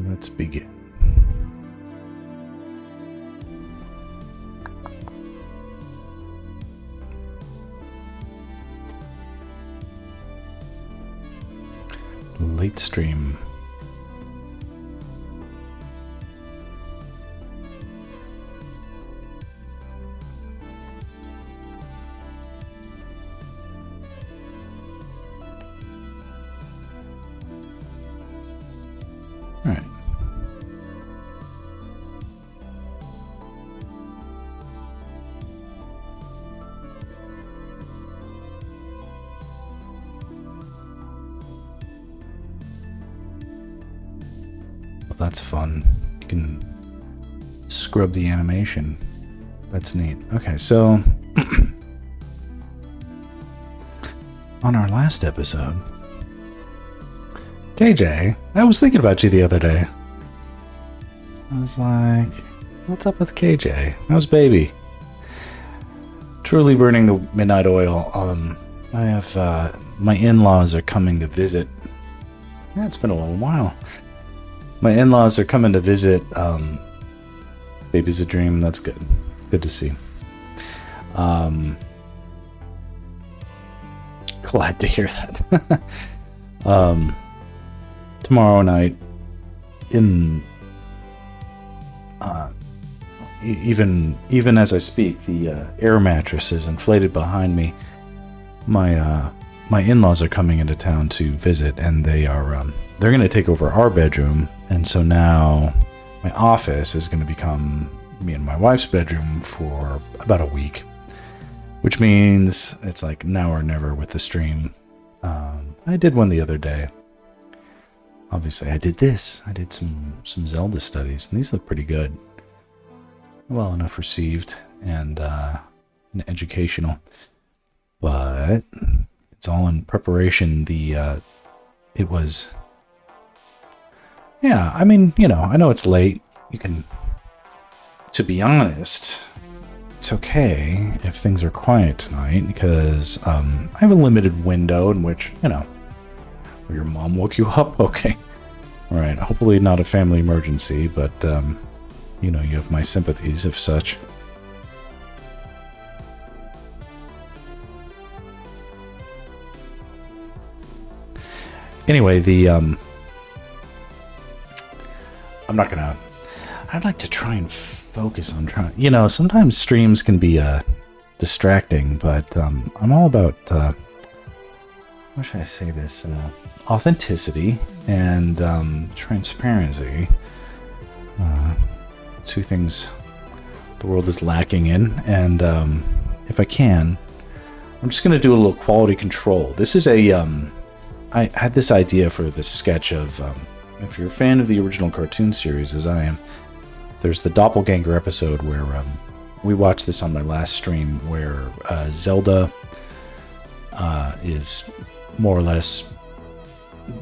Let's begin. Late stream. All right. Well, that's fun. You can scrub the animation. That's neat. Okay, so on our last episode, KJ, I was thinking about you the other day. I was like, what's up with KJ? How's baby? Truly burning the midnight oil. I have, my in-laws are coming to visit. Yeah, it's been a little while. My in-laws are coming to visit. Baby's a dream. That's good. Good to see. Glad to hear that. Tomorrow night, even as I speak, the air mattress is inflated behind me. My in-laws are coming into town to visit, and they're going to take over our bedroom, and so now my office is going to become me and my wife's bedroom for about a week, which means it's like now or never with the stream. I did one the other day. Obviously, I did this. I did some Zelda studies, and these look pretty good. Well enough received and educational. But it's all in preparation. It was... Yeah, I mean, you know, I know it's late. You can... To be honest, it's okay if things are quiet tonight, because I have a limited window in which, you know, your mom woke you up? Okay. All right. Hopefully not a family emergency, but, you know, you have my sympathies if such. Anyway, I'd like to try and focus on trying, you know, sometimes streams can be, distracting, but, I'm all about, how should I say this? Authenticity and transparency. Two things the world is lacking in, and if I can, I'm just going to do a little quality control. This is I had this idea for this sketch of, if you're a fan of the original cartoon series, as I am, there's the Doppelganger episode where we watched this on my last stream, where Zelda is more or less...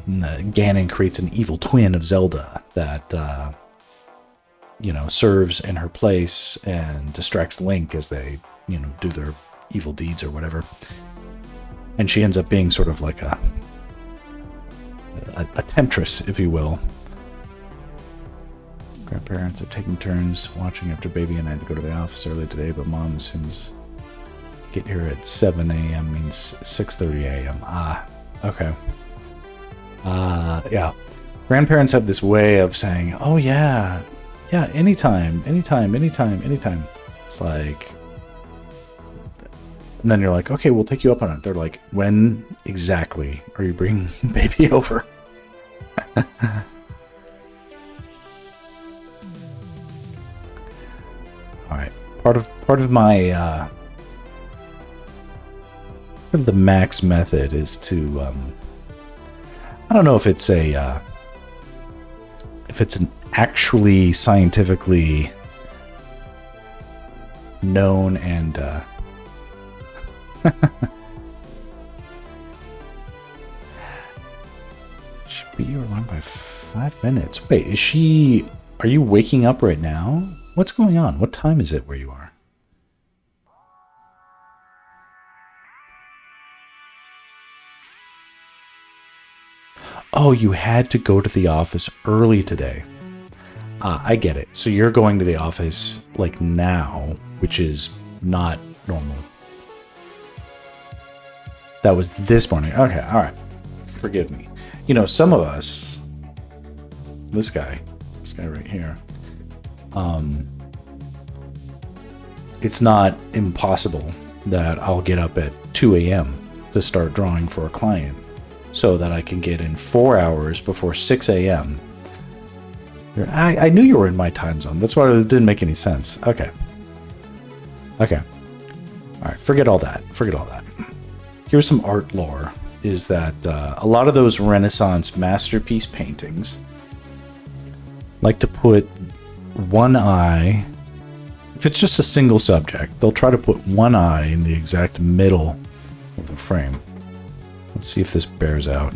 Ganon creates an evil twin of Zelda that, you know, serves in her place and distracts Link as they, you know, do their evil deeds or whatever. And she ends up being sort of like a temptress, if you will. Grandparents are taking turns watching after baby, and I had to go to the office early today, but mom assumes get here at 7 a.m. means 6:30 a.m. Ah, okay. Yeah. Grandparents have this way of saying, oh yeah, anytime. It's like, and then you're like, okay, we'll take you up on it. They're like, when exactly are you bringing baby over? All right. Part of my, part of the Max method is to, I don't know if it's an actually scientifically known and should be alarmed by 5 minutes. Wait, are you waking up right now? What's going on? What time is it where you are? Oh, you had to go to the office early today. I get it. So you're going to the office like now, which is not normal. That was this morning. Okay, all right. Forgive me. You know, some of us, this guy right here, it's not impossible that I'll get up at 2 a.m. to start drawing for a client so that I can get in 4 hours before 6 a.m. I knew you were in my time zone. That's why it didn't make any sense. Okay. All right, forget all that. Here's some art lore, is that a lot of those Renaissance masterpiece paintings like to put one eye, if it's just a single subject, they'll try to put one eye in the exact middle of the frame. Let's see if this bears out.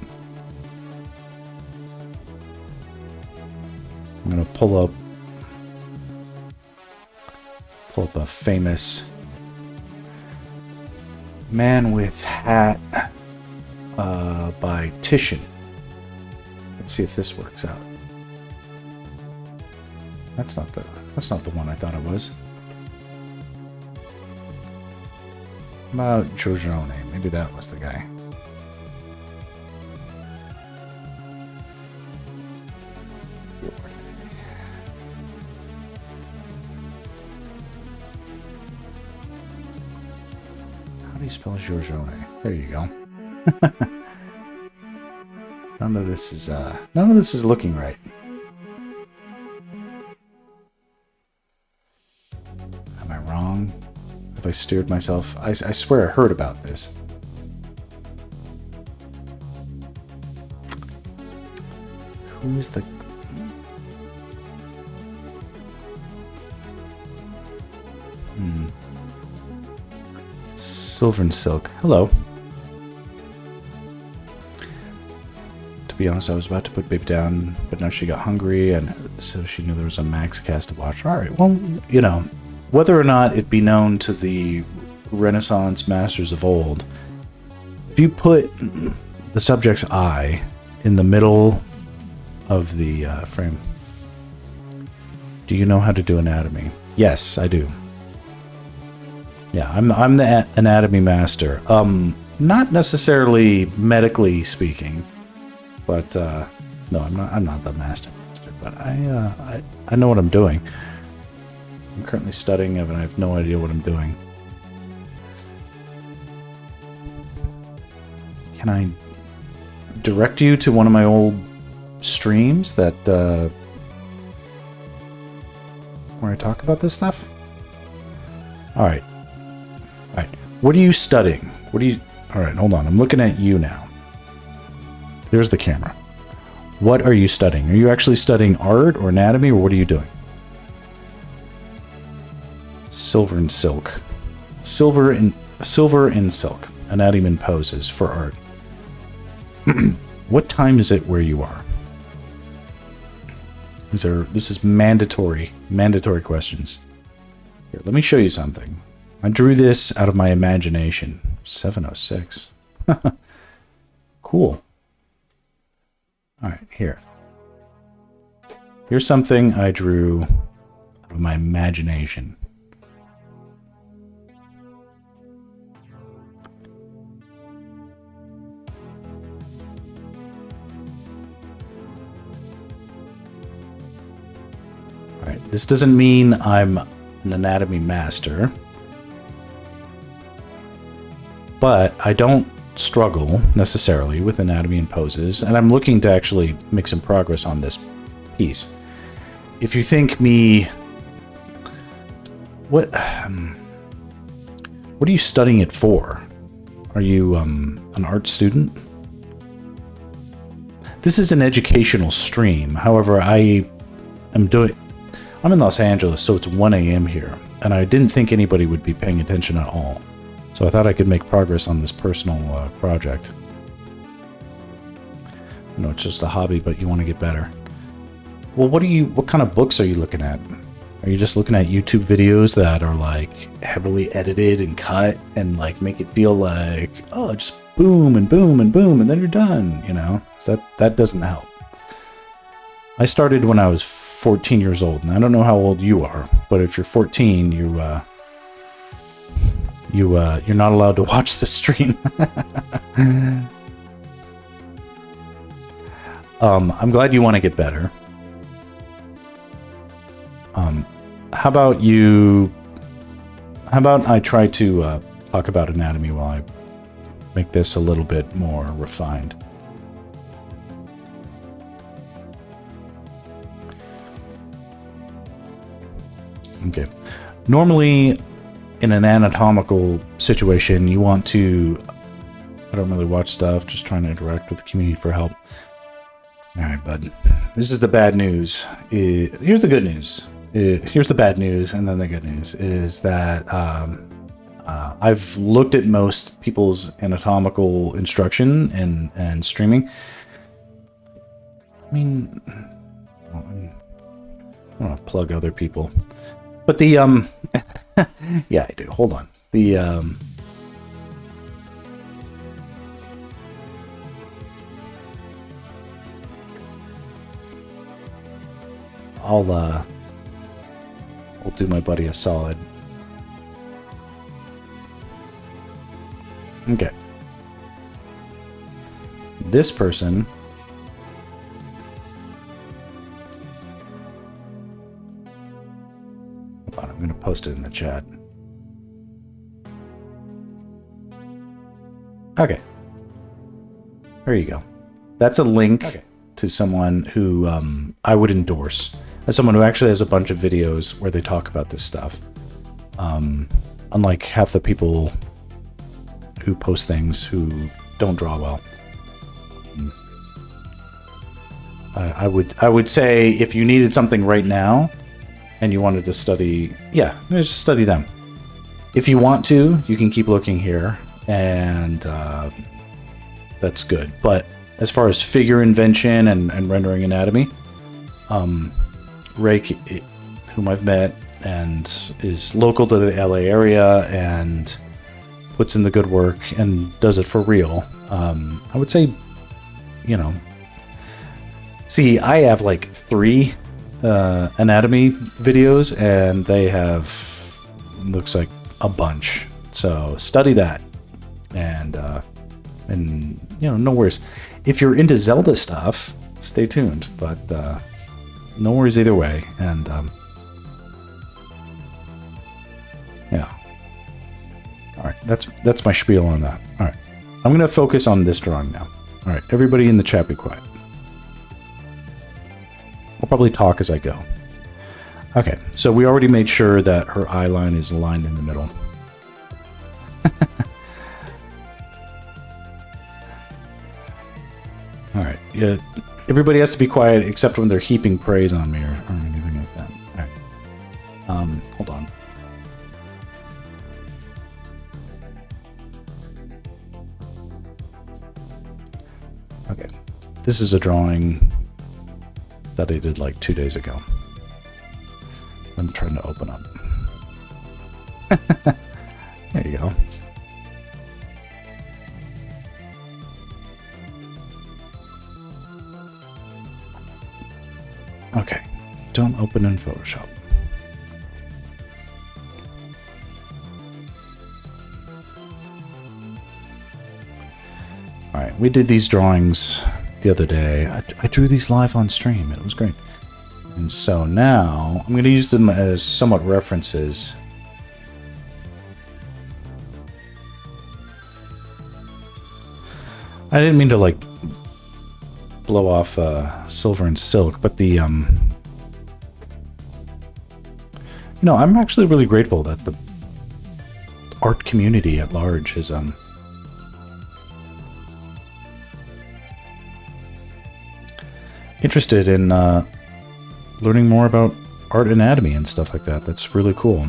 I'm going to pull up a famous Man with Hat by Titian. Let's see if this works out. That's not the one I thought it was. About Giorgione. Maybe that was the guy. How do you spell Giorgione? There you go. None of this is looking right. Am I wrong? Have I steered myself? I swear I heard about this. Who's the... Silver and Silk. Hello. To be honest, I was about to put Babe down, but now she got hungry, and so she knew there was a Max cast to watch. Alright, well, you know, whether or not it be known to the Renaissance masters of old, if you put the subject's eye in the middle of the frame, do you know how to do anatomy? Yes, I do. Yeah, I'm the anatomy master. Not necessarily medically speaking, but no, I'm not the master, but I know what I'm doing. I'm currently studying it, and I have no idea what I'm doing. Can I direct you to one of my old streams that where I talk about this stuff? All right. What are you studying? All right, hold on. I'm looking at you now. Here's the camera. What are you studying? Are you actually studying art or anatomy, or what are you doing? Silver and Silk. Silver and Silk. Anatomy and poses for art. What time is it where you are? This is mandatory questions. Here, let me show you something. I drew this out of my imagination. 706. Cool. All right, here. Here's something I drew out of my imagination. All right, this doesn't mean I'm an anatomy master, but I don't struggle necessarily with anatomy and poses, and I'm looking to actually make some progress on this piece. If you think me, what are you studying it for? Are you an art student? This is an educational stream. However, I'm in Los Angeles, so it's 1 a.m. here, and I didn't think anybody would be paying attention at all. So I thought I could make progress on this personal project. You know, it's just a hobby, but you want to get better. Well, what kind of books are you looking at? Are you just looking at YouTube videos that are like heavily edited and cut and like make it feel like, oh, just boom and boom and boom and then you're done, you know? So that doesn't help. I started when I was 14 years old, and I don't know how old you are, but if you're 14, you're not allowed to watch the stream. I'm glad you want to get better. How about I try to talk about anatomy while I make this a little bit more refined. Okay. Normally, in an anatomical situation, you want to... I don't really watch stuff, just trying to interact with the community for help. Alright, bud. This is the bad news. Here's the good news. Here's the bad news, and then the good news is that I've looked at most people's anatomical instruction and streaming. I mean, I want to plug other people. But the, yeah, I do. Hold on. The, I'll do my buddy a solid. Okay. This person... Hold on, I'm going to post it in the chat. Okay. There you go. That's a link to someone who I would endorse. As someone who actually has a bunch of videos where they talk about this stuff. Unlike half the people who post things who don't draw well. I would say if you needed something right now and you wanted to study, yeah, just study them. If you want to, you can keep looking here, and that's good. But as far as figure invention and rendering anatomy, Ray, whom I've met and is local to the LA area and puts in the good work and does it for real, I would say, you know, see, I have like 3 anatomy videos, and they have, looks like a bunch. So study that, and you know, no worries. If you're into Zelda stuff, stay tuned. But no worries either way. And yeah. All right, that's my spiel on that. All right, I'm gonna focus on this drawing now. All right, everybody in the chat, be quiet. I'll probably talk as I go. Okay, so we already made sure that her eye line is aligned in the middle. All right, yeah, everybody has to be quiet except when they're heaping praise on me or anything like that. All right, hold on. Okay, this is a drawing that I did like 2 days ago. I'm trying to open up. There you go. Okay, don't open in Photoshop. All right, we did these drawings the other day. I drew these live on stream. It was great. And so now I'm going to use them as somewhat references. I didn't mean to like blow off Silver and Silk, but the you know, I'm actually really grateful that the art community at large is interested in learning more about art anatomy and stuff like that. That's really cool.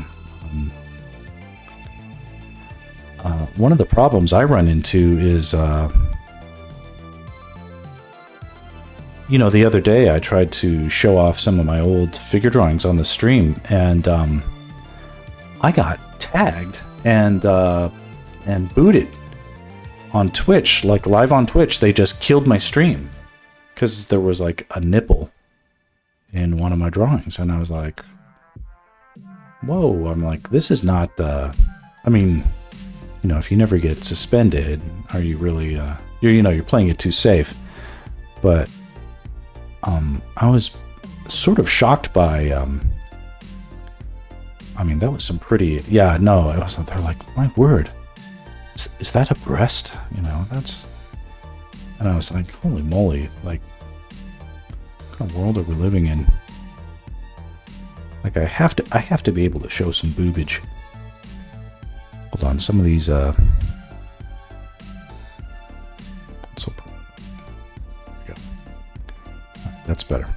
One of the problems I run into is, you know, the other day I tried to show off some of my old figure drawings on the stream, and I got tagged and booted on Twitch, like live on Twitch. They just killed my stream because there was like a nipple in one of my drawings. And I was like, whoa, I'm like, this is not, I mean, you know, if you never get suspended, are you really, you're playing it too safe. But I was sort of shocked by, I mean, that was some pretty, yeah, no, it wasn't, they're like, my word, is that a breast? You know, that's, and I was like, holy moly, like, what kind of world are we living in? Like, I have to be able to show some boobage. Hold on, some of these, so, there we go. That's better.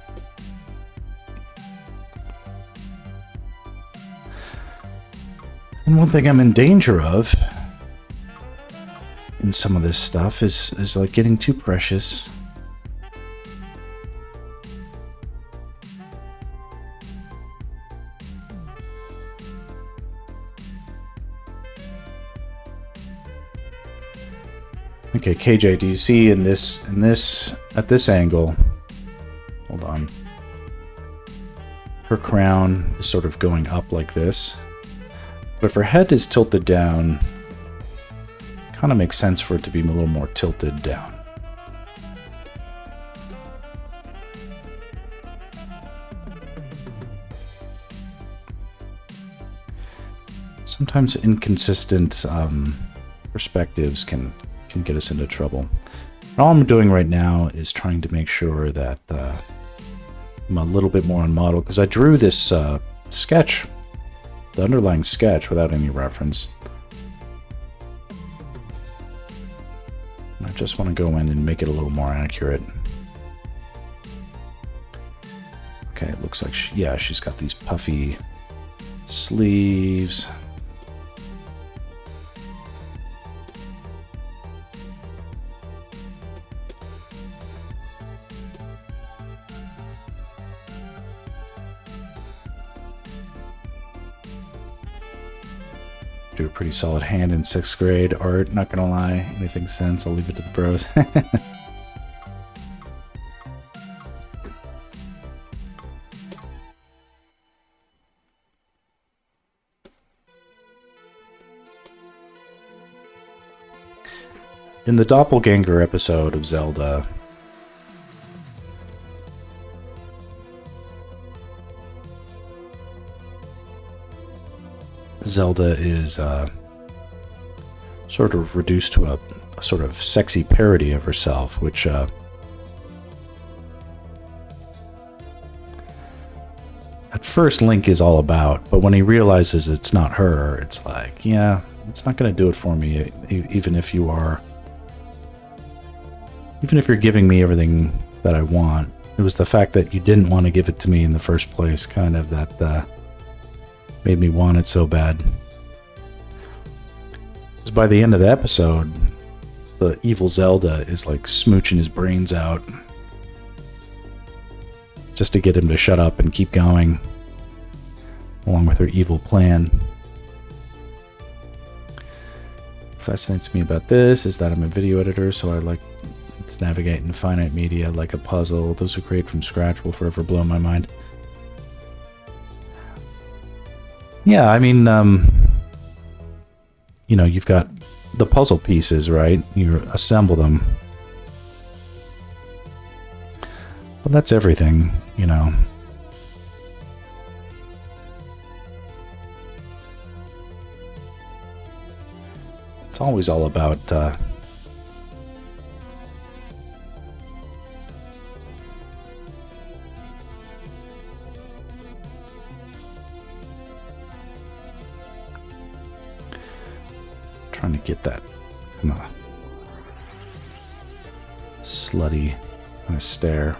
And one thing I'm in danger of in some of this stuff is like getting too precious. Okay, KJ, do you see at this angle? Hold on. Her crown is sort of going up like this. But if her head is tilted down, kind of makes sense for it to be a little more tilted down. Sometimes inconsistent perspectives can get us into trouble. And all I'm doing right now is trying to make sure that I'm a little bit more on model, because I drew this sketch, the underlying sketch, without any reference. And I just want to go in and make it a little more accurate. Okay, it looks like, she's got these puffy sleeves. Do a pretty solid hand in 6th grade art, not gonna lie. Anything since, I'll leave it to the bros. In the Doppelganger episode of Zelda, Zelda is sort of reduced to a sort of sexy parody of herself, which at first Link is all about, but when he realizes it's not her, it's like, yeah, it's not going to do it for me, even if you're giving me everything that I want. It was the fact that you didn't want to give it to me in the first place, kind of, that made me want it so bad. Because by the end of the episode, the evil Zelda is like smooching his brains out just to get him to shut up and keep going, along with her evil plan. What fascinates me about this is that I'm a video editor, so I like to navigate in finite media like a puzzle. Those who create from scratch will forever blow my mind. Yeah, I mean, you've got the puzzle pieces, right? You assemble them. Well, that's everything, It's always all about trying to get that kind of slutty kind of stare.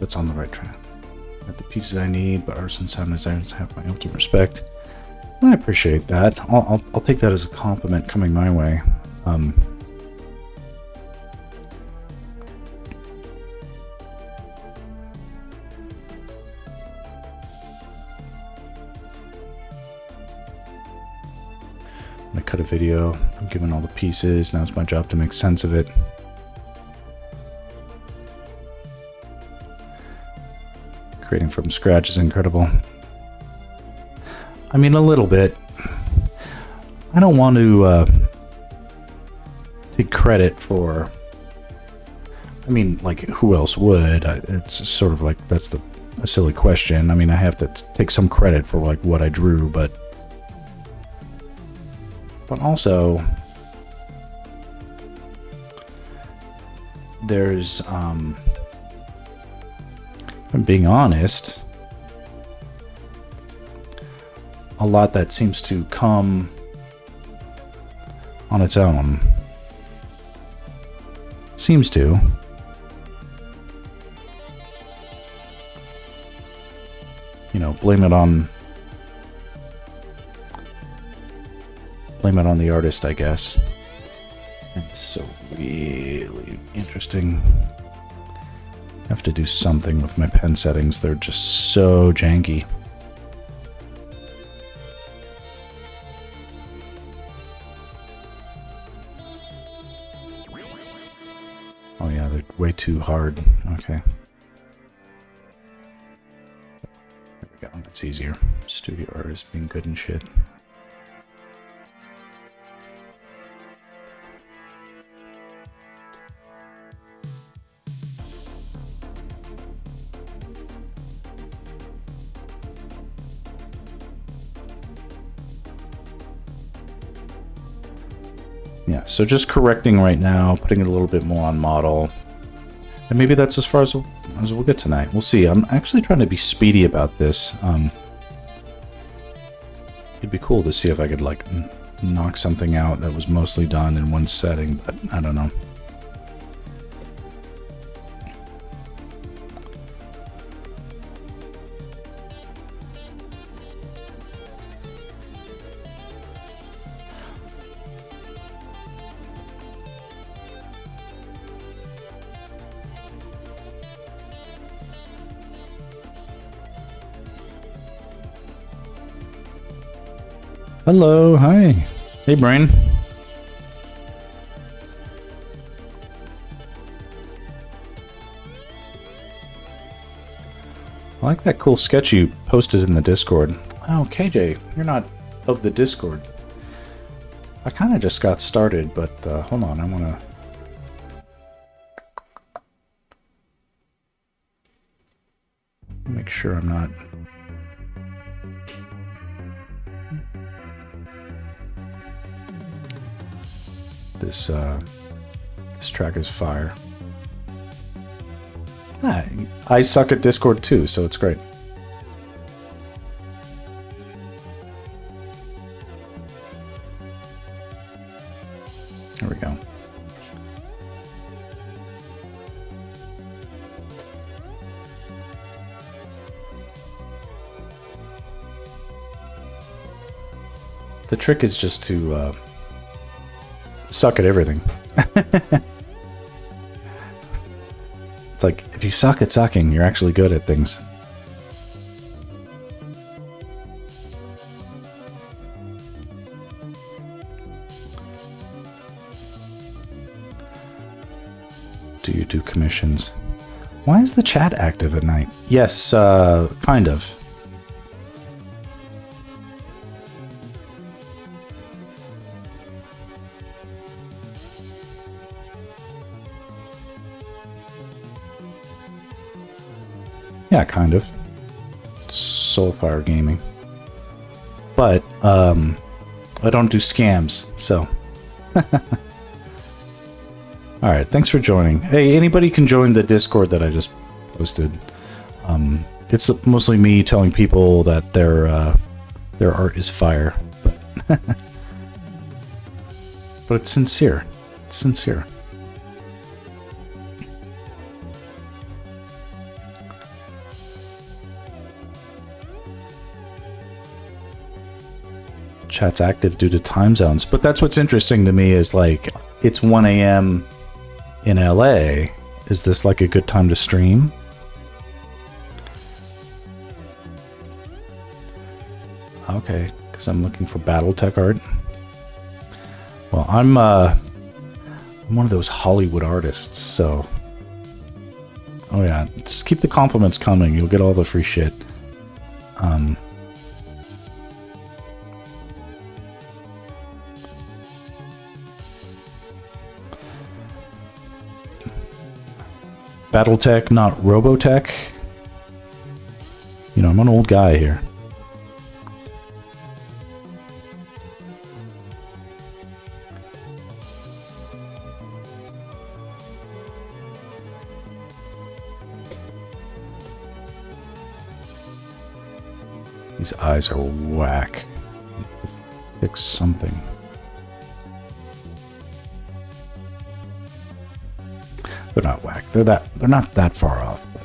that's on the right track. Got the pieces I need, but artisan sound designers have my ultimate respect. I appreciate that. I'll take that as a compliment coming my way. I cut a video. I'm given all the pieces. Now it's my job to make sense of it. Creating from scratch is incredible. I mean, a little bit. I don't want to take credit for... I mean, like, who else would? It's sort of like, that's a silly question. I mean, I have to take some credit for, like, what I drew, but also, there's, if I'm being honest, a lot that seems to come on its own. Seems to. You know, blame it on the artist, I guess. And it's so really interesting. I have to do something with my pen settings. They're just so janky. Oh yeah, they're way too hard. Okay. There we go. That's easier. Studio artist being good and shit. Yeah, so just correcting right now, putting it a little bit more on model. And maybe that's as far as we'll get tonight. We'll see. I'm actually trying to be speedy about this. It'd be cool to see if I could, like, knock something out that was mostly done in one setting, but I don't know. Hello, hi. Hey, Brain. I like that cool sketch you posted in the Discord. Oh, KJ, you're not of the Discord. I kind of just got started, but hold on, I want to... make sure I'm not... This track is fire. Ah, I suck at Discord too, so it's great. There we go. The trick is just to suck at everything. It's like, if you suck at sucking, you're actually good at things. Do you do commissions? Why is the chat active at night? Yes, kind of. Yeah, kind of. Soulfire Gaming. But, I don't do scams, so. Alright, thanks for joining. Hey, anybody can join the Discord that I just posted. It's mostly me telling people that their art is fire. But, but it's sincere. It's sincere. Chat's active due to time zones. But that's what's interesting to me is like, it's 1 a.m. in LA. Is this like a good time to stream? Okay, because I'm looking for Battletech art. Well, I'm one of those Hollywood artists, so... Oh yeah, just keep the compliments coming. You'll get all the free shit. Battletech, not Robotech. You know, I'm an old guy here. These eyes are whack. Fix something. They're not whack. They're not that far off. But.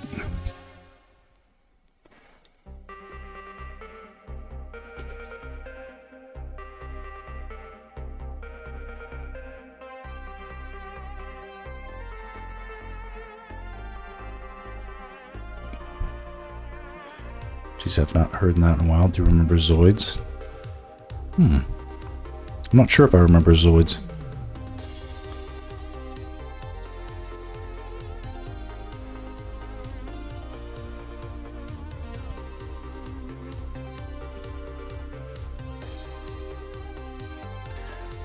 Jeez, I've not heard that in a while. Do you remember Zoids? I'm not sure if I remember Zoids.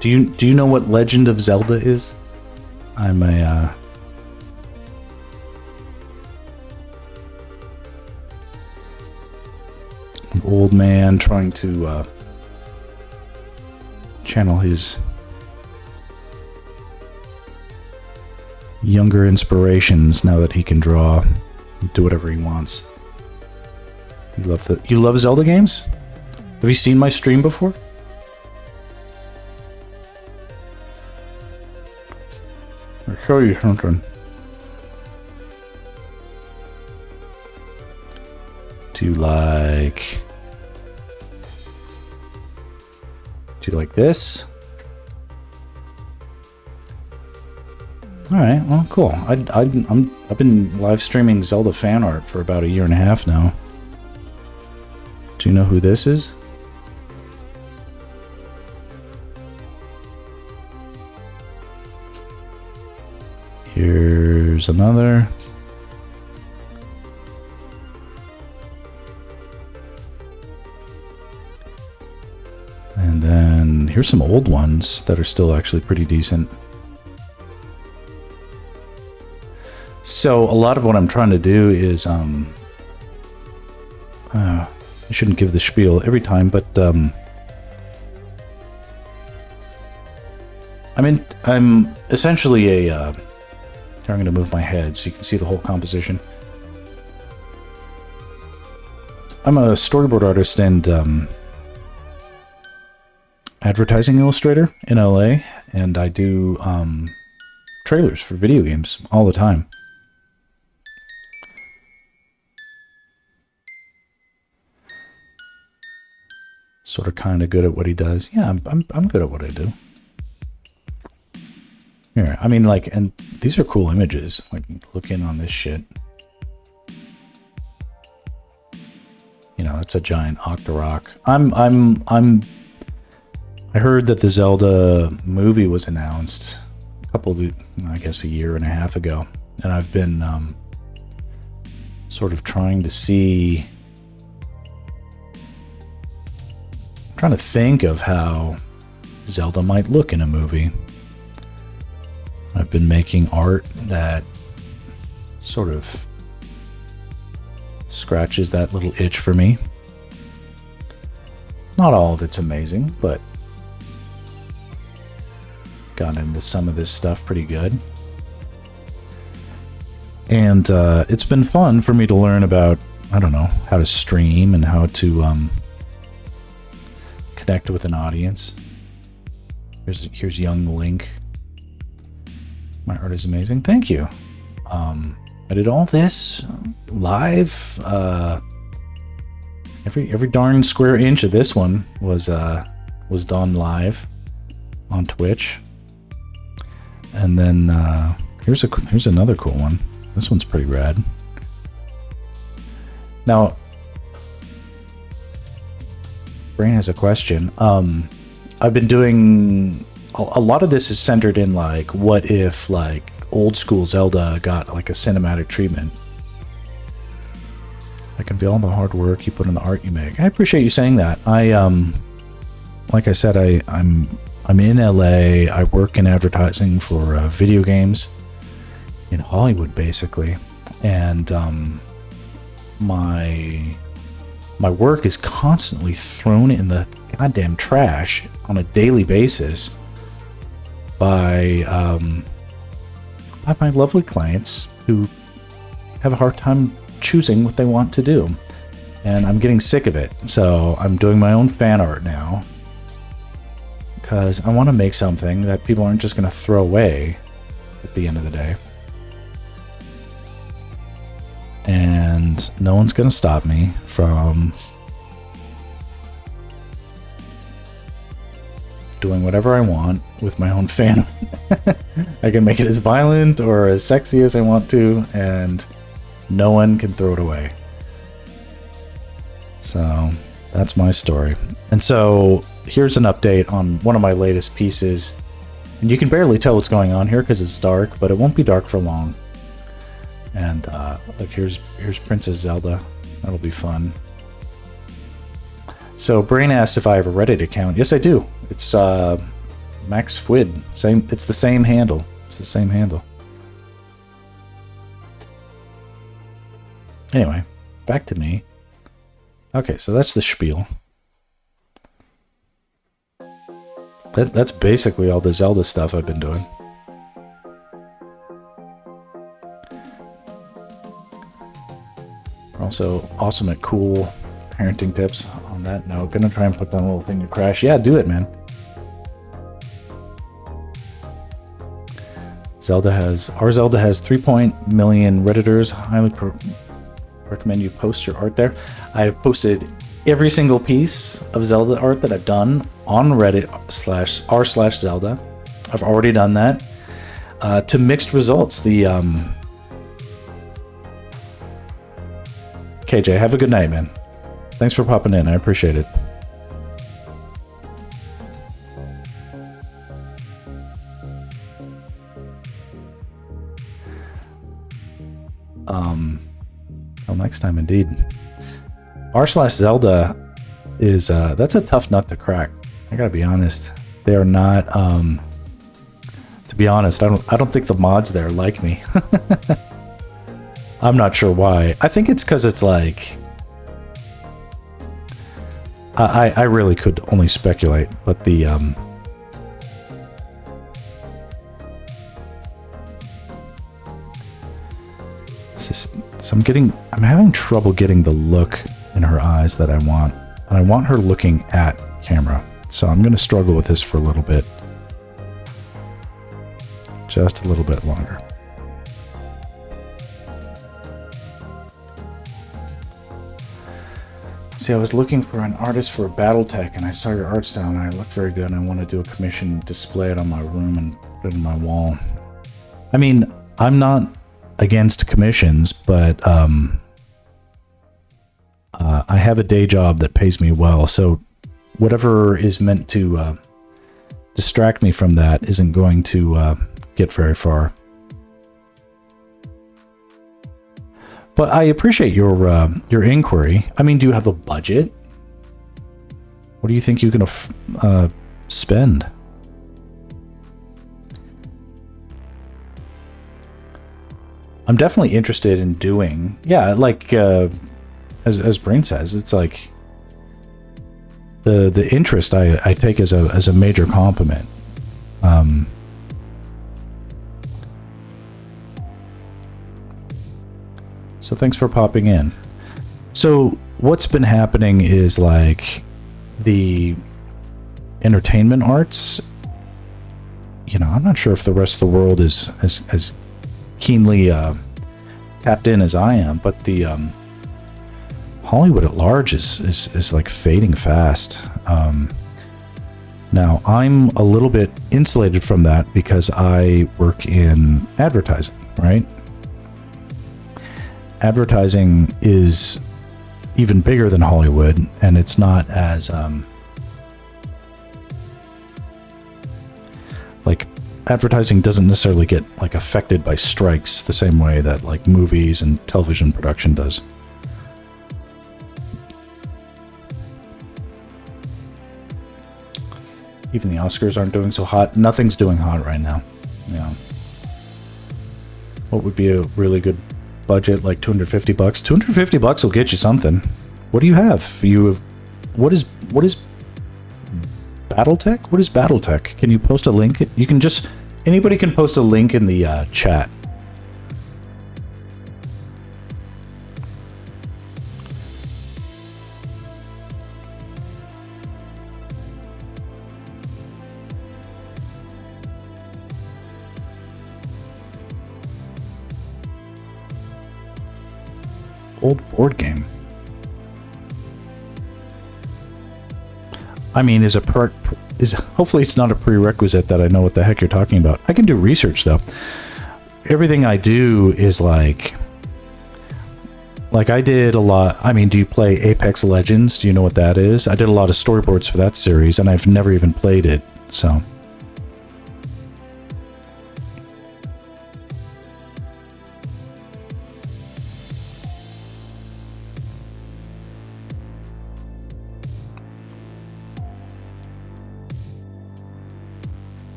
Do you know what Legend of Zelda is? I'm a an old man trying to channel his younger inspirations now that he can draw, do whatever he wants. You love Zelda games? Have you seen my stream before? I'll show you something. Do you like this? All right, well, cool. I've been live streaming Zelda fan art for about 1.5 years now. Do you know who this is? Here's another. And then here's some old ones that are still actually pretty decent. So a lot of what I'm trying to do is, I shouldn't give the spiel every time, but I'm essentially a, I'm going to move my head so you can see the whole composition. I'm a storyboard artist and advertising illustrator in LA, and I do trailers for video games all the time. Sort of kind of good at what he does. Yeah, I'm good at what I do. Here, I mean, like, and these are cool images. Like, look in on this shit. You know, that's a giant Octorok. I heard that the Zelda movie was announced I guess 1.5 years ago, and I've been sort of trying to think of how Zelda might look in a movie. I've been making art that sort of scratches that little itch for me. Not all of it's amazing, but got into some of this stuff pretty good. And it's been fun for me to learn about, I don't know, how to stream and how to connect with an audience. Here's young Link. My art is amazing. Thank you. I did all this live. Every darn square inch of this one was was done live on Twitch. And then here's another cool one. This one's pretty rad. Now, Brain has a question. I've been doing a lot of this is centered in like, what if like old school Zelda got like a cinematic treatment? I can feel all the hard work you put in the art you make. I appreciate you saying that. Like I said, I'm in LA. I work in advertising for video games in Hollywood, basically, and my work is constantly thrown in the goddamn trash on a daily basis by my lovely clients who have a hard time choosing what they want to do, and I'm getting sick of it. So I'm doing my own fan art now because I want to make something that people aren't just going to throw away at the end of the day. And no one's going to stop me from doing whatever I want with my own fan. I can make it as violent or as sexy as I want to, and no one can throw it away. So that's my story. And so here's an update on one of my latest pieces. And you can barely tell what's going on here because it's dark, but it won't be dark for long. And look, here's Princess Zelda. That'll be fun. So Brain asked if I have a Reddit account. Yes, I do. It's Max Fwid. It's the same handle. It's the same handle. Anyway, back to me. Okay, so that's the spiel. That's basically all the Zelda stuff I've been doing. We're also awesome at cool parenting tips. On that note, gonna try and put that little thing to crash. Yeah, do it, man. Our Zelda has 3 million Redditors. Highly recommend you post your art there. I have posted every single piece of Zelda art that I've done on Reddit /r/Zelda. I've already done that. To mixed results. The KJ, have a good night, man. Thanks for popping in. I appreciate it. Till next time, indeed. r/Zelda is that's a tough nut to crack. I gotta be honest. They are not. To be honest, I don't think the mods there like me. I'm not sure why. I think it's because it's like. I really could only speculate, but the so I'm having trouble getting the look in her eyes that I want. And I want her looking at camera. So I'm going to struggle with this for a little bit. Just a little bit longer. See, I was looking for an artist for Battletech, and I saw your art style, and I looked very good, and I want to do a commission, display it on my room, and put it on my wall. I mean, I'm not against commissions, but I have a day job that pays me well, so whatever is meant to distract me from that isn't going to get very far. But I appreciate your inquiry. I mean, do you have a budget? What do you think you can spend? I'm definitely interested in doing, yeah, like as Brain says, it's like the interest I take as a major compliment. So thanks for popping in. So what's been happening is like the entertainment arts. You know, I'm not sure if the rest of the world is as keenly tapped in as I am, but the Hollywood at large is like fading fast. Now, I'm a little bit insulated from that because I work in advertising, right? Advertising is even bigger than Hollywood, and it's not as like advertising doesn't necessarily get like affected by strikes the same way that like movies and television production does. Even the Oscars aren't doing so hot. Nothing's doing hot right now. Yeah. What would be a really good budget? Like $250? $250 will get you something. What do you have? What is BattleTech? What is BattleTech? Can you post a link? You can just, anybody can post a link in the chat. Old board game. I mean, hopefully it's not a prerequisite that I know what the heck you're talking about. I can do research though. Everything I do is like I did a lot. I mean, do you play Apex Legends? Do you know what that is? I did a lot of storyboards for that series, and I've never even played it. So.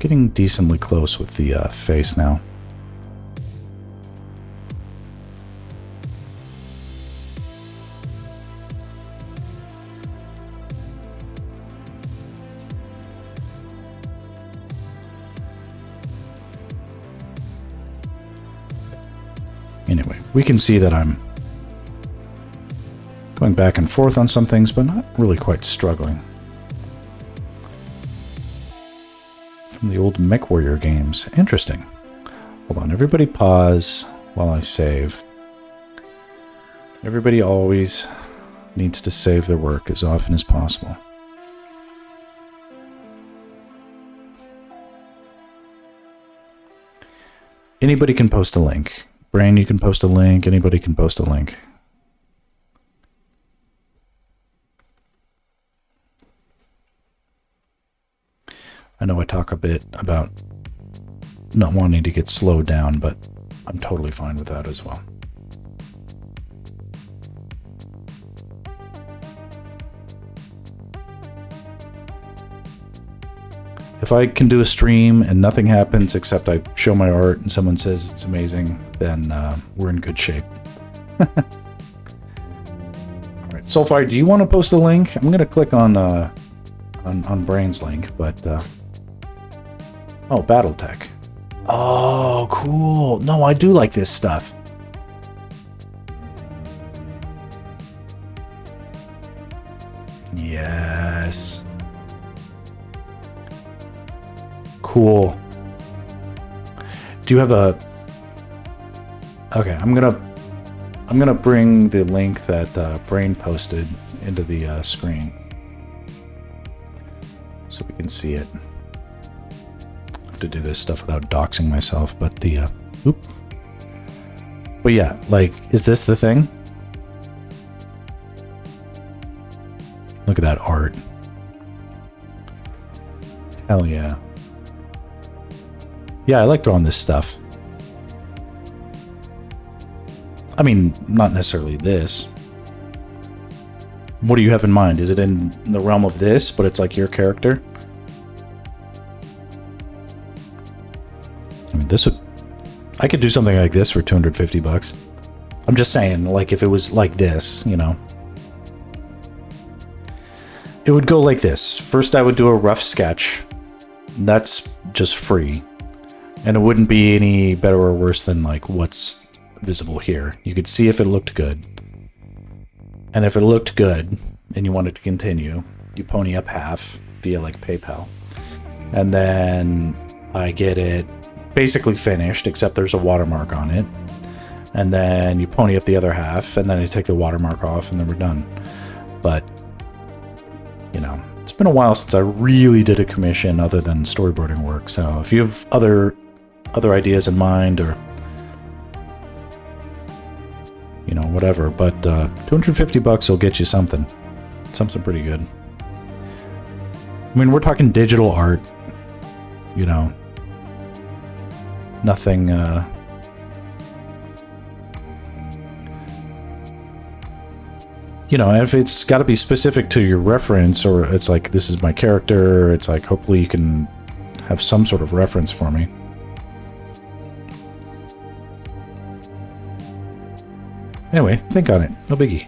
Getting decently close with the face now. Anyway, we can see that I'm going back and forth on some things, but not really quite struggling. From the old MechWarrior games. Interesting. Hold on, everybody pause while I save. Everybody always needs to save their work as often as possible. Anybody can post a link. Brain, you can post a link. Anybody can post a link. I know I talk a bit about not wanting to get slowed down, but I'm totally fine with that as well. If I can do a stream and nothing happens except I show my art and someone says it's amazing, then we're in good shape. All right, Soulfire, do you want to post a link? I'm going to click on Brain's link, but oh, BattleTech. Oh, cool. No, I do like this stuff. Yes. Cool. Do you have a... Okay, I'm gonna bring the link that Brain posted into the screen so we can see it. To do this stuff without doxing myself, but the but yeah, like, is this the thing? Look at that art. Hell yeah. Yeah, I like drawing this stuff. I mean, not necessarily this. What do you have in mind? Is it in the realm of this, but it's like your character? I mean, I could do something like this for $250. I'm just saying, like, if it was like this, you know. It would go like this. First, I would do a rough sketch. That's just free. And it wouldn't be any better or worse than, like, what's visible here. You could see if it looked good. And if it looked good, and you wanted to continue, you pony up half via, like, PayPal. And then I get it basically finished, except there's a watermark on it. and then you pony up the other half, and then you take the watermark off, and then we're done. But, you know, it's been a while since I really did a commission other than storyboarding work. So if you have other ideas in mind, or, you know, whatever, but $250 will get you something pretty good. I mean, we're talking digital art, you know, nothing, you know, if it's got to be specific to your reference, or it's like, this is my character, it's like, hopefully you can have some sort of reference for me. Anyway, think on it. No biggie.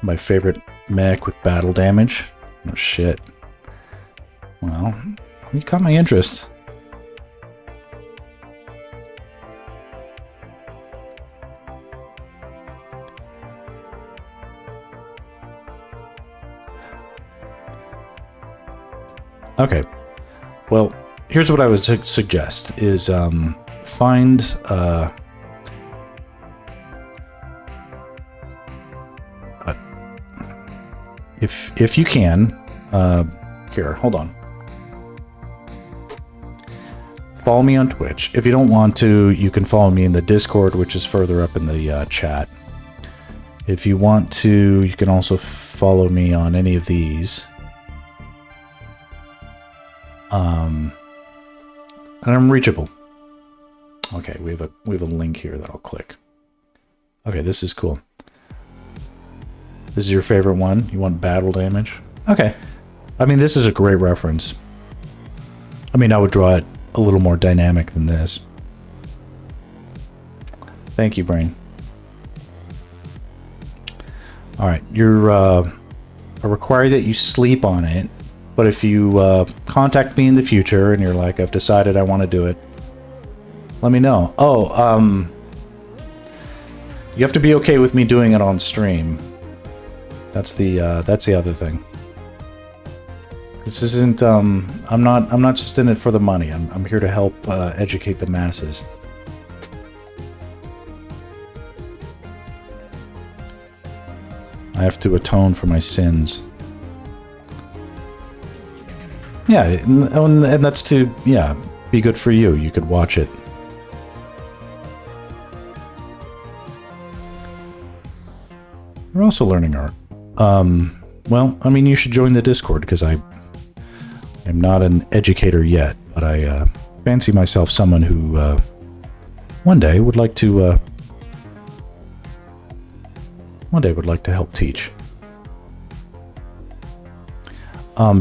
My favorite mech with battle damage? Oh shit. Well, you caught my interest. Okay. Well, here's what I would suggest is find if you can, here, hold on. Follow me on Twitch. If you don't want to, you can follow me in the Discord, which is further up in the chat. If you want to, you can also follow me on any of these. And I'm reachable. Okay, we have a link here that I'll click. Okay, this is cool. This is your favorite one? You want battle damage? Okay. I mean, this is a great reference. I mean, I would draw it a little more dynamic than this. Thank you, Brain. Alright, I require that you sleep on it, but if you contact me in the future and you're like, I've decided I want to do it, let me know. Oh, you have to be okay with me doing it on stream. That's the other thing. This isn't I'm not just in it for the money. I'm here to help educate the masses. I have to atone for my sins. Yeah, and that's to, yeah, be good for you. You could watch it. We're also learning art. Well, I mean, you should join the Discord, because I am not an educator yet, but I fancy myself someone who one day would like to help teach.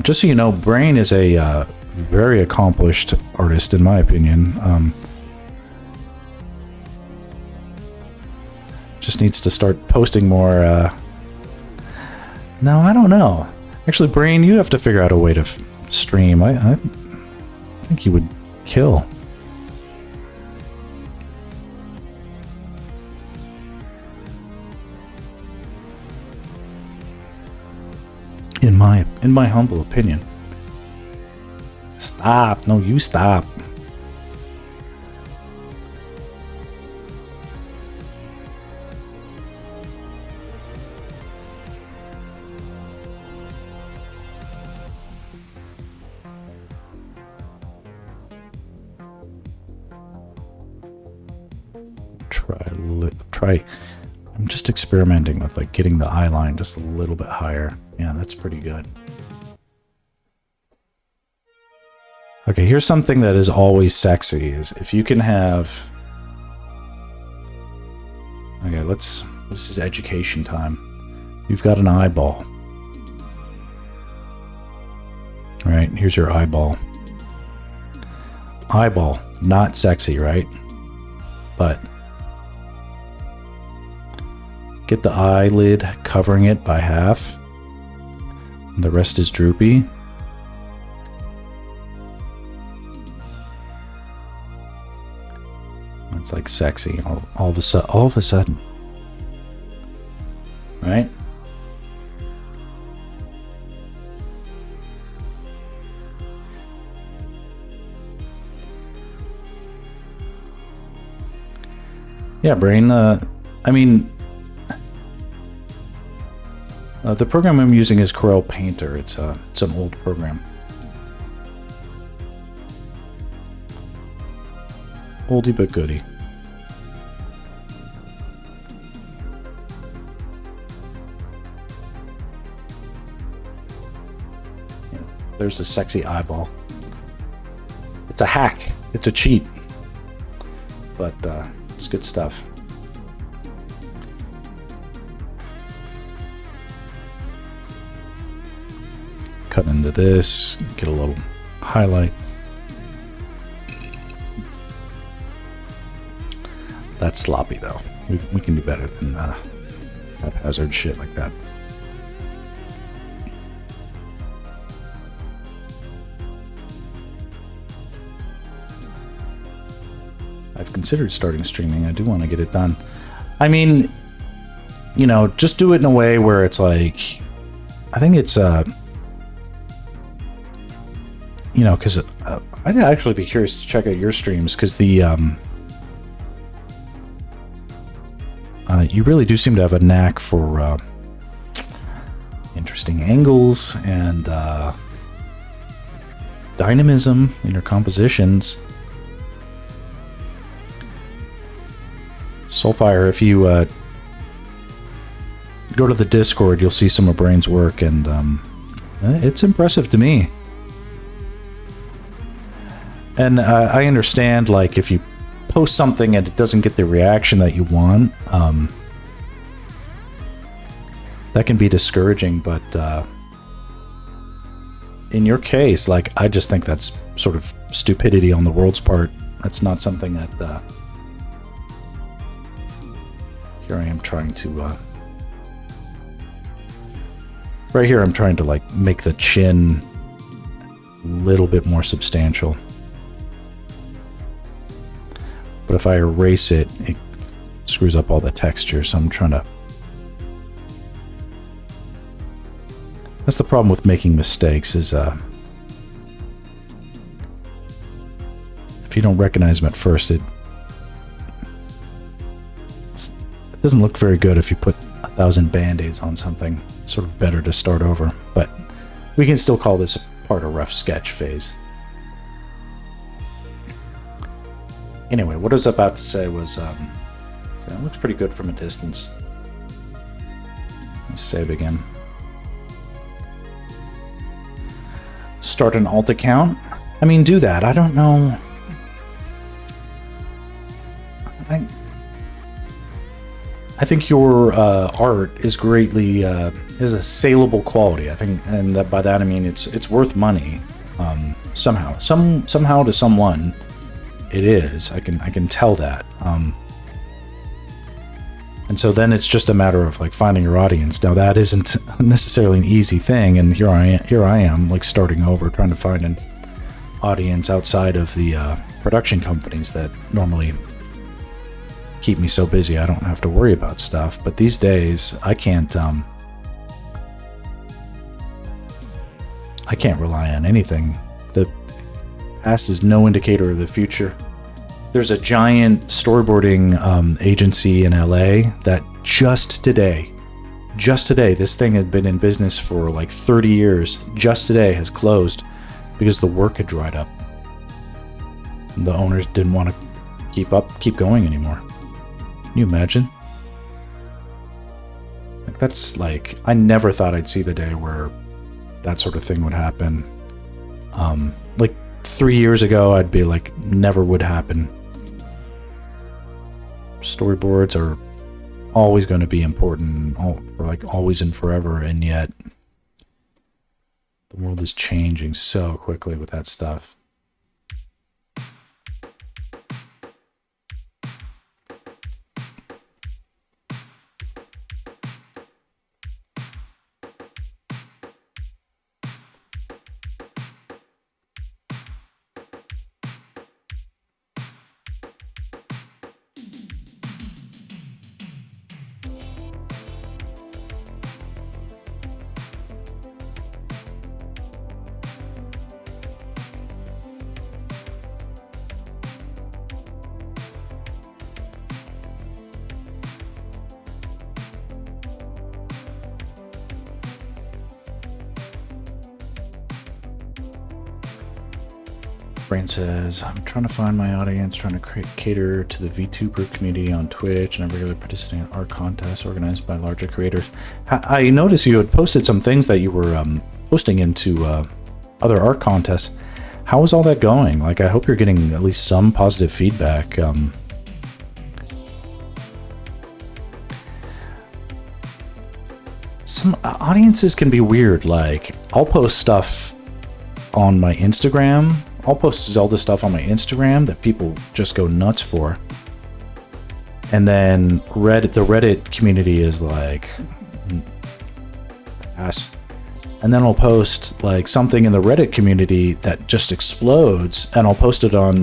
Just so you know, Brain is a very accomplished artist, in my opinion. Just needs to start posting more. No, I don't know. Actually, Brain, you have to figure out a way to stream. I think you would kill. In my humble opinion. Stop. No, you stop. Try. I'm just experimenting with like getting the eye line just a little bit higher. Yeah, that's pretty good. Okay, here's something that is always sexy, is if you can have... Okay, this is education time. You've got an eyeball. All right, here's your eyeball. Eyeball, not sexy, right? But Get the eyelid covering it by half. The rest is droopy. It's like sexy all of a sudden. Right? Yeah, Brain. I mean, the program I'm using is Corel Painter. It's an old program. Oldie but goodie. Yeah, there's a sexy eyeball. It's a hack. It's a cheat. But it's good stuff. Cut into this, get a little highlight. That's sloppy though. We can do better than haphazard shit like that. I've considered starting streaming. I do want to get it done. I mean, you know, just do it in a way where it's like, I think it's you know, because I'd actually be curious to check out your streams, because the you really do seem to have a knack for interesting angles and dynamism in your compositions. Soulfire, if you go to the Discord, you'll see some of Brain's work, and it's impressive to me. And I understand, like, if you post something and it doesn't get the reaction that you want, that can be discouraging, but in your case, like, I just think that's sort of stupidity on the world's part. That's not something that here I am trying to right here I'm trying to, like, make the chin a little bit more substantial. But if I erase it, it screws up all the texture, so I'm trying to... That's the problem with making mistakes, is if you don't recognize them at first, it doesn't look very good if you put 1,000 band-aids on something. It's sort of better to start over, but we can still call this part of rough sketch phase. Anyway, what I was about to say was, so it looks pretty good from a distance. Let's save again. Start an alt account? I mean, do that. I don't know. I think your art is greatly is a saleable quality. I think, and that by that I mean it's worth money. Somehow to someone, it is. I can tell that. And so then it's just a matter of, like, finding your audience. Now that isn't necessarily an easy thing, and here I am, like, starting over, trying to find an audience outside of the production companies that normally keep me so busy I don't have to worry about stuff. But these days I can't rely on anything. The past is no indicator of the future. There's a giant storyboarding agency in LA that just today, this thing had been in business for like 30 years, just today has closed because the work had dried up. The owners didn't want to keep going anymore. Can you imagine? Like, that's like, I never thought I'd see the day where that sort of thing would happen. Like 3 years ago, I'd be like, never would happen. Storyboards are always going to be important, like always and forever, and yet the world is changing so quickly with that stuff. Brain says, I'm trying to find my audience, trying to cater to the VTuber community on Twitch, and I'm regularly participating in art contests organized by larger creators. I noticed you had posted some things that you were posting into other art contests. How is all that going? Like, I hope you're getting at least some positive feedback. Some audiences can be weird. Like, I'll post stuff on my Instagram. I'll post Zelda stuff on my Instagram that people just go nuts for. And then the Reddit community is like, pass. And then I'll post like something in the Reddit community that just explodes, and I'll post it on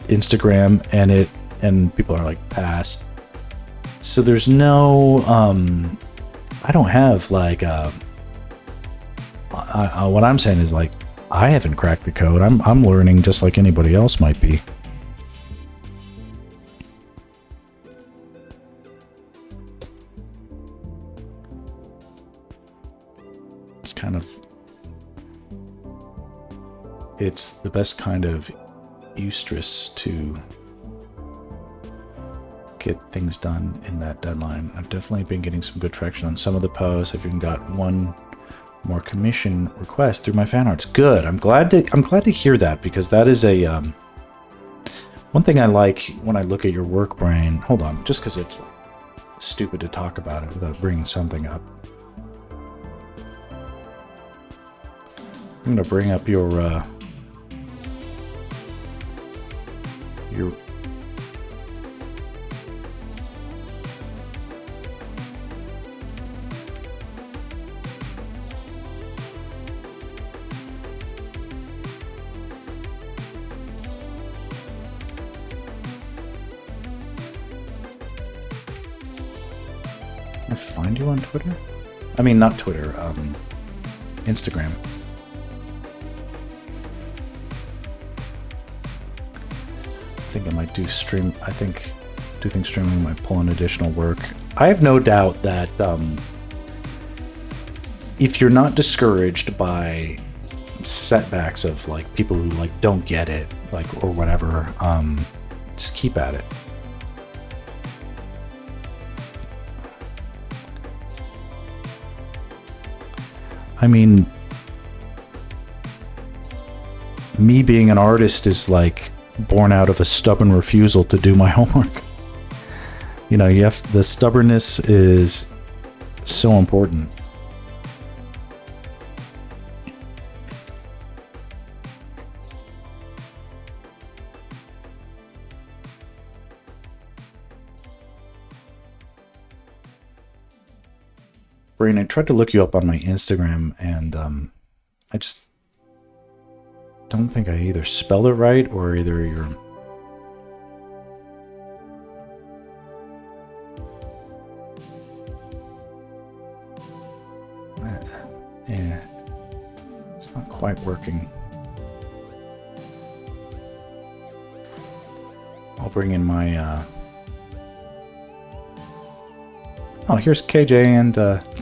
Instagram, and people are like, pass. So there's no, I don't have like, what I'm saying is like, I haven't cracked the code. I'm learning just like anybody else might be. It's kind of, it's the best kind of eustress to get things done in that deadline. I've definitely been getting some good traction on some of the posts. I've even got one more commission request through my fan arts. Good. I'm glad to hear that, because that is a one thing I like when I look at your work, Brain. Hold on, just because it's like stupid to talk about it without bringing something up. I'm gonna bring up your find you on Twitter? I mean, not Twitter, Instagram. I think I might do stream. I do think streaming might pull in additional work. I have no doubt that if you're not discouraged by setbacks of like people who like don't get it, like, or whatever, just keep at it. I mean, me being an artist is like born out of a stubborn refusal to do my homework. You know, the stubbornness is so important. Brain, I tried to look you up on my Instagram, and I just don't think I either spelled it right, or either you're... Yeah, it's not quite working. I'll bring in my... Oh, here's KJ and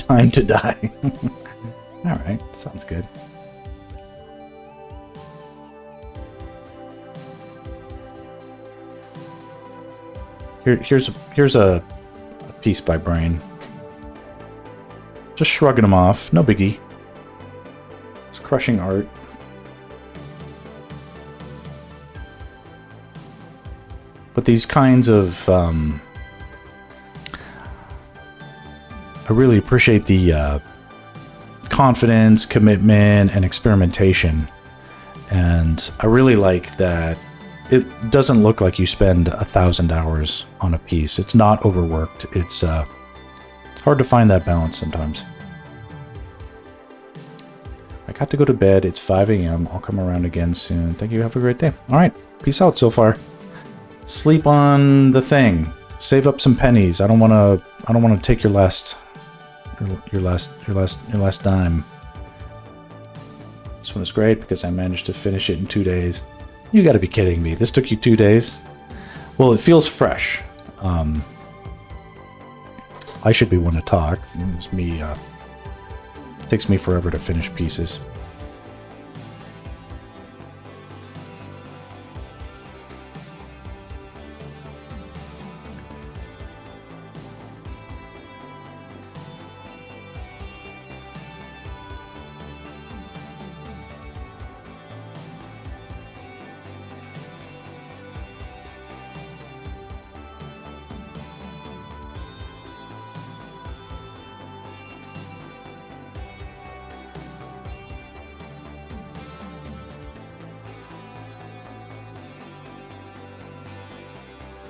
Time to Die. Alright, sounds good. Here's a piece by Brain. Just shrugging them off, no biggie. It's crushing art. But these kinds of I really appreciate the confidence, commitment, and experimentation. And I really like that it doesn't look like you spend 1,000 hours on a piece. It's not overworked. It's hard to find that balance sometimes. I got to go to bed. It's 5 a.m. I'll come around again soon. Thank you. Have a great day. All right. Peace out so far. Sleep on the thing. Save up some pennies. I don't want to take your last dime. This one is great because I managed to finish it in 2 days. You got to be kidding me. This took you 2 days? Well, it feels fresh. I should be one to talk. It's me. It takes me forever to finish pieces.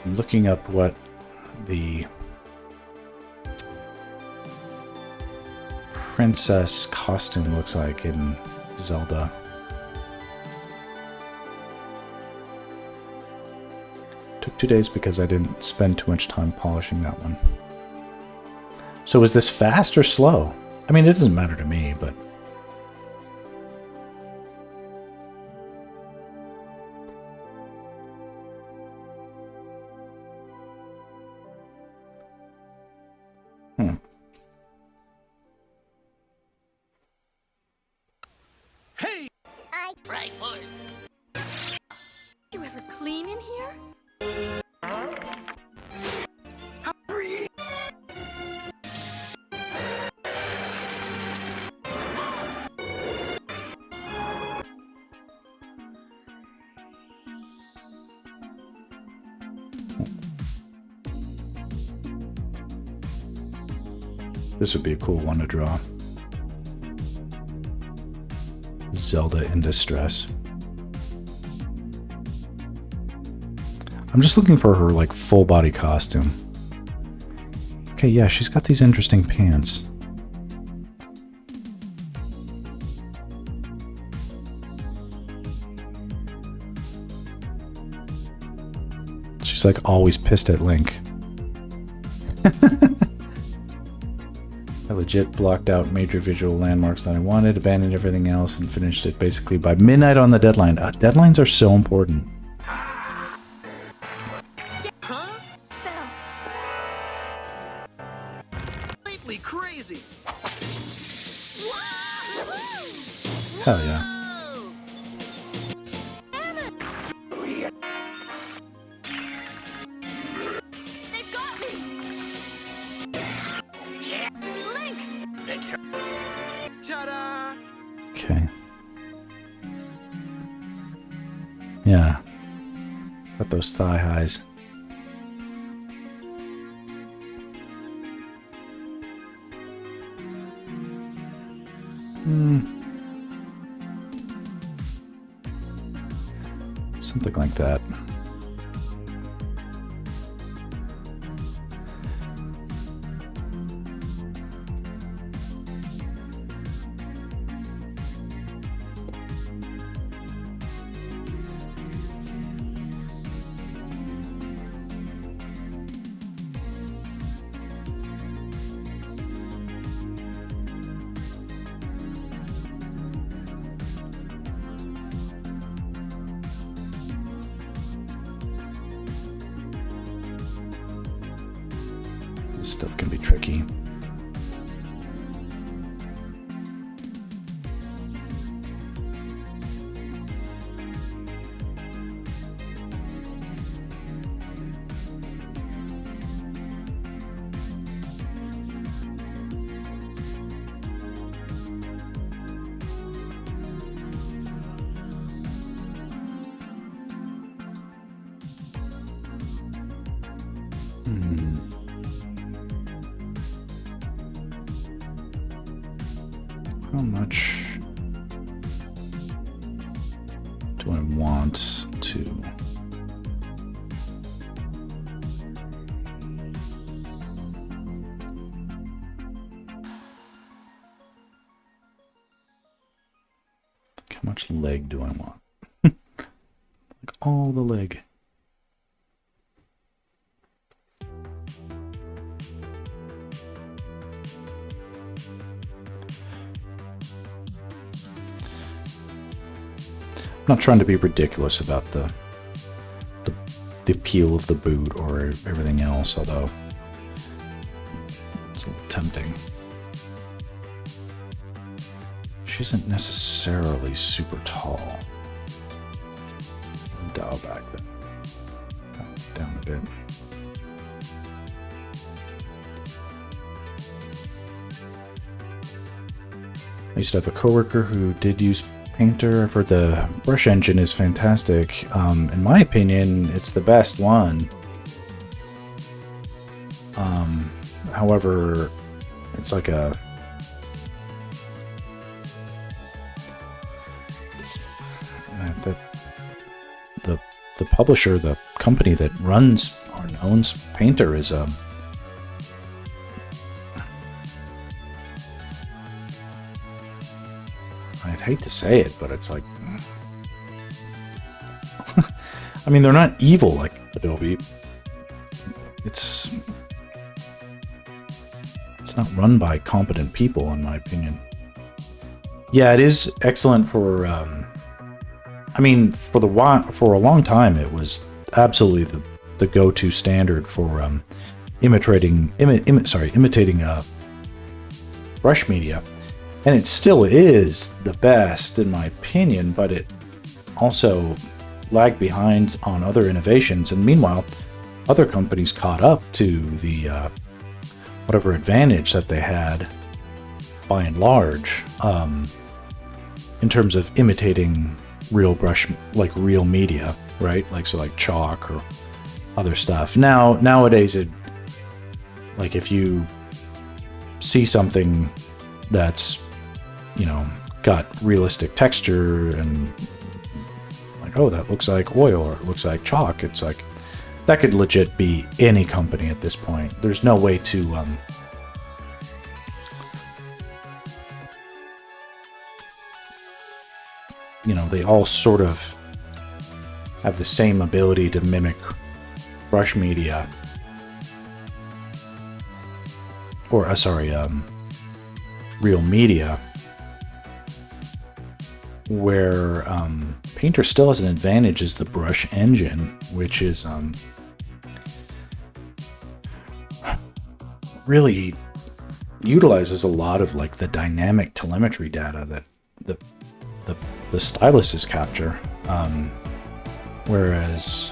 I'm looking up what the princess costume looks like in Zelda. Took 2 days because I didn't spend too much time polishing that one. So is this fast or slow? I mean, it doesn't matter to me, but... Hey! I try first. You ever clean in here? Hurry! This would be a cool one to draw. Zelda in distress. I'm just looking for her, like, full body costume. Okay, yeah, she's got these interesting pants. She's, like, always pissed at Link. I legit blocked out major visual landmarks that I wanted, abandoned everything else, and finished it basically by midnight on the deadline. Deadlines are so important. Huh? Spell. Completely crazy. Hell yeah. They've got me. Link. Ta-da! Okay. Yeah. Got those thigh highs. Something like that. This stuff can be tricky. How much do I want to? How much leg do I want? Like all the leg. I'm not trying to be ridiculous about the appeal of the boot or everything else, although it's a little tempting. She isn't necessarily super tall. Dial back that down a bit. I used to have a coworker who did use Painter. For the brush engine is fantastic. In my opinion, it's the best one. However, it's like the publisher, the company that runs more known. Painter is I'd hate to say it, but it's like, I mean, they're not evil like Adobe. It's not run by competent people, in my opinion. Yeah, it is excellent for. I mean, for a long time, it was absolutely the go-to standard for imitating brush media, and it still is the best in my opinion. But it also lagged behind on other innovations, and meanwhile, other companies caught up to the whatever advantage that they had, by and large, in terms of imitating real brush, like real media, right? Like chalk or other stuff. Nowadays, like if you see something that's, got realistic texture and like, oh, that looks like oil or it looks like chalk, it's like, that could legit be any company at this point. There's no way to they all sort of have the same ability to mimic brush media, or real media, where Painter still has an advantage is the brush engine, which is really utilizes a lot of like the dynamic telemetry data that the styluses capture, whereas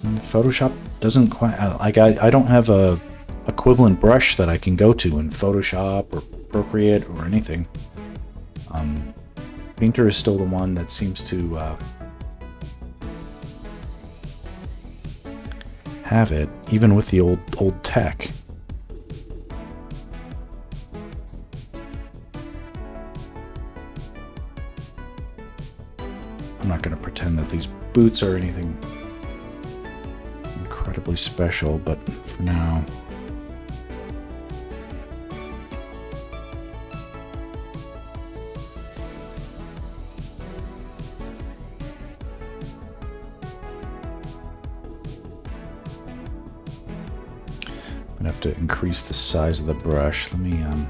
Photoshop doesn't quite. I don't have a equivalent brush that I can go to in Photoshop or Procreate or anything. Painter is still the one that seems to have it, even with the old tech. I'm not going to pretend that these boots are anything incredibly special, but for now. I'm gonna have to increase the size of the brush. Let me and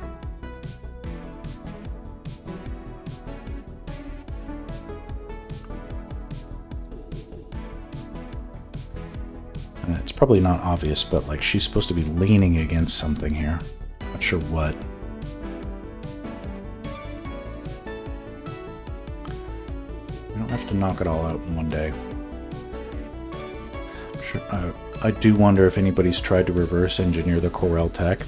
it's probably not obvious, but like she's supposed to be leaning against something here. Not sure what. We don't have to knock it all out in one day. I'm sure. I do wonder if anybody's tried to reverse engineer the Corel tech.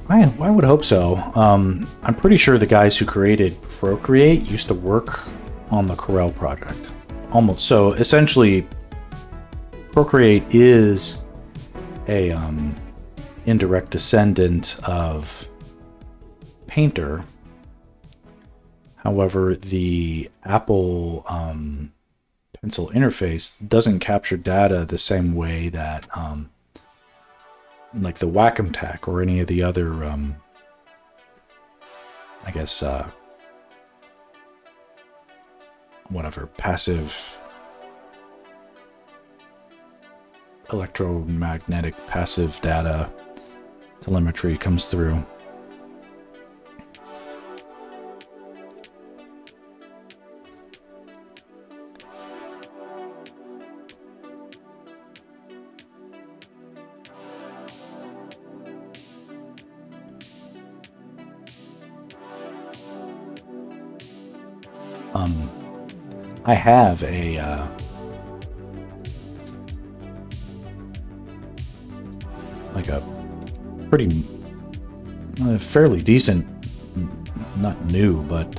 I would hope so. I'm pretty sure the guys who created Procreate used to work on the Corel project. Almost. So essentially, Procreate is a indirect descendant of Painter. However, the Apple Pencil interface doesn't capture data the same way that like the Wacom tech or any of the other I guess whatever passive electromagnetic passive data telemetry comes through. I have a like a pretty fairly decent, not new, but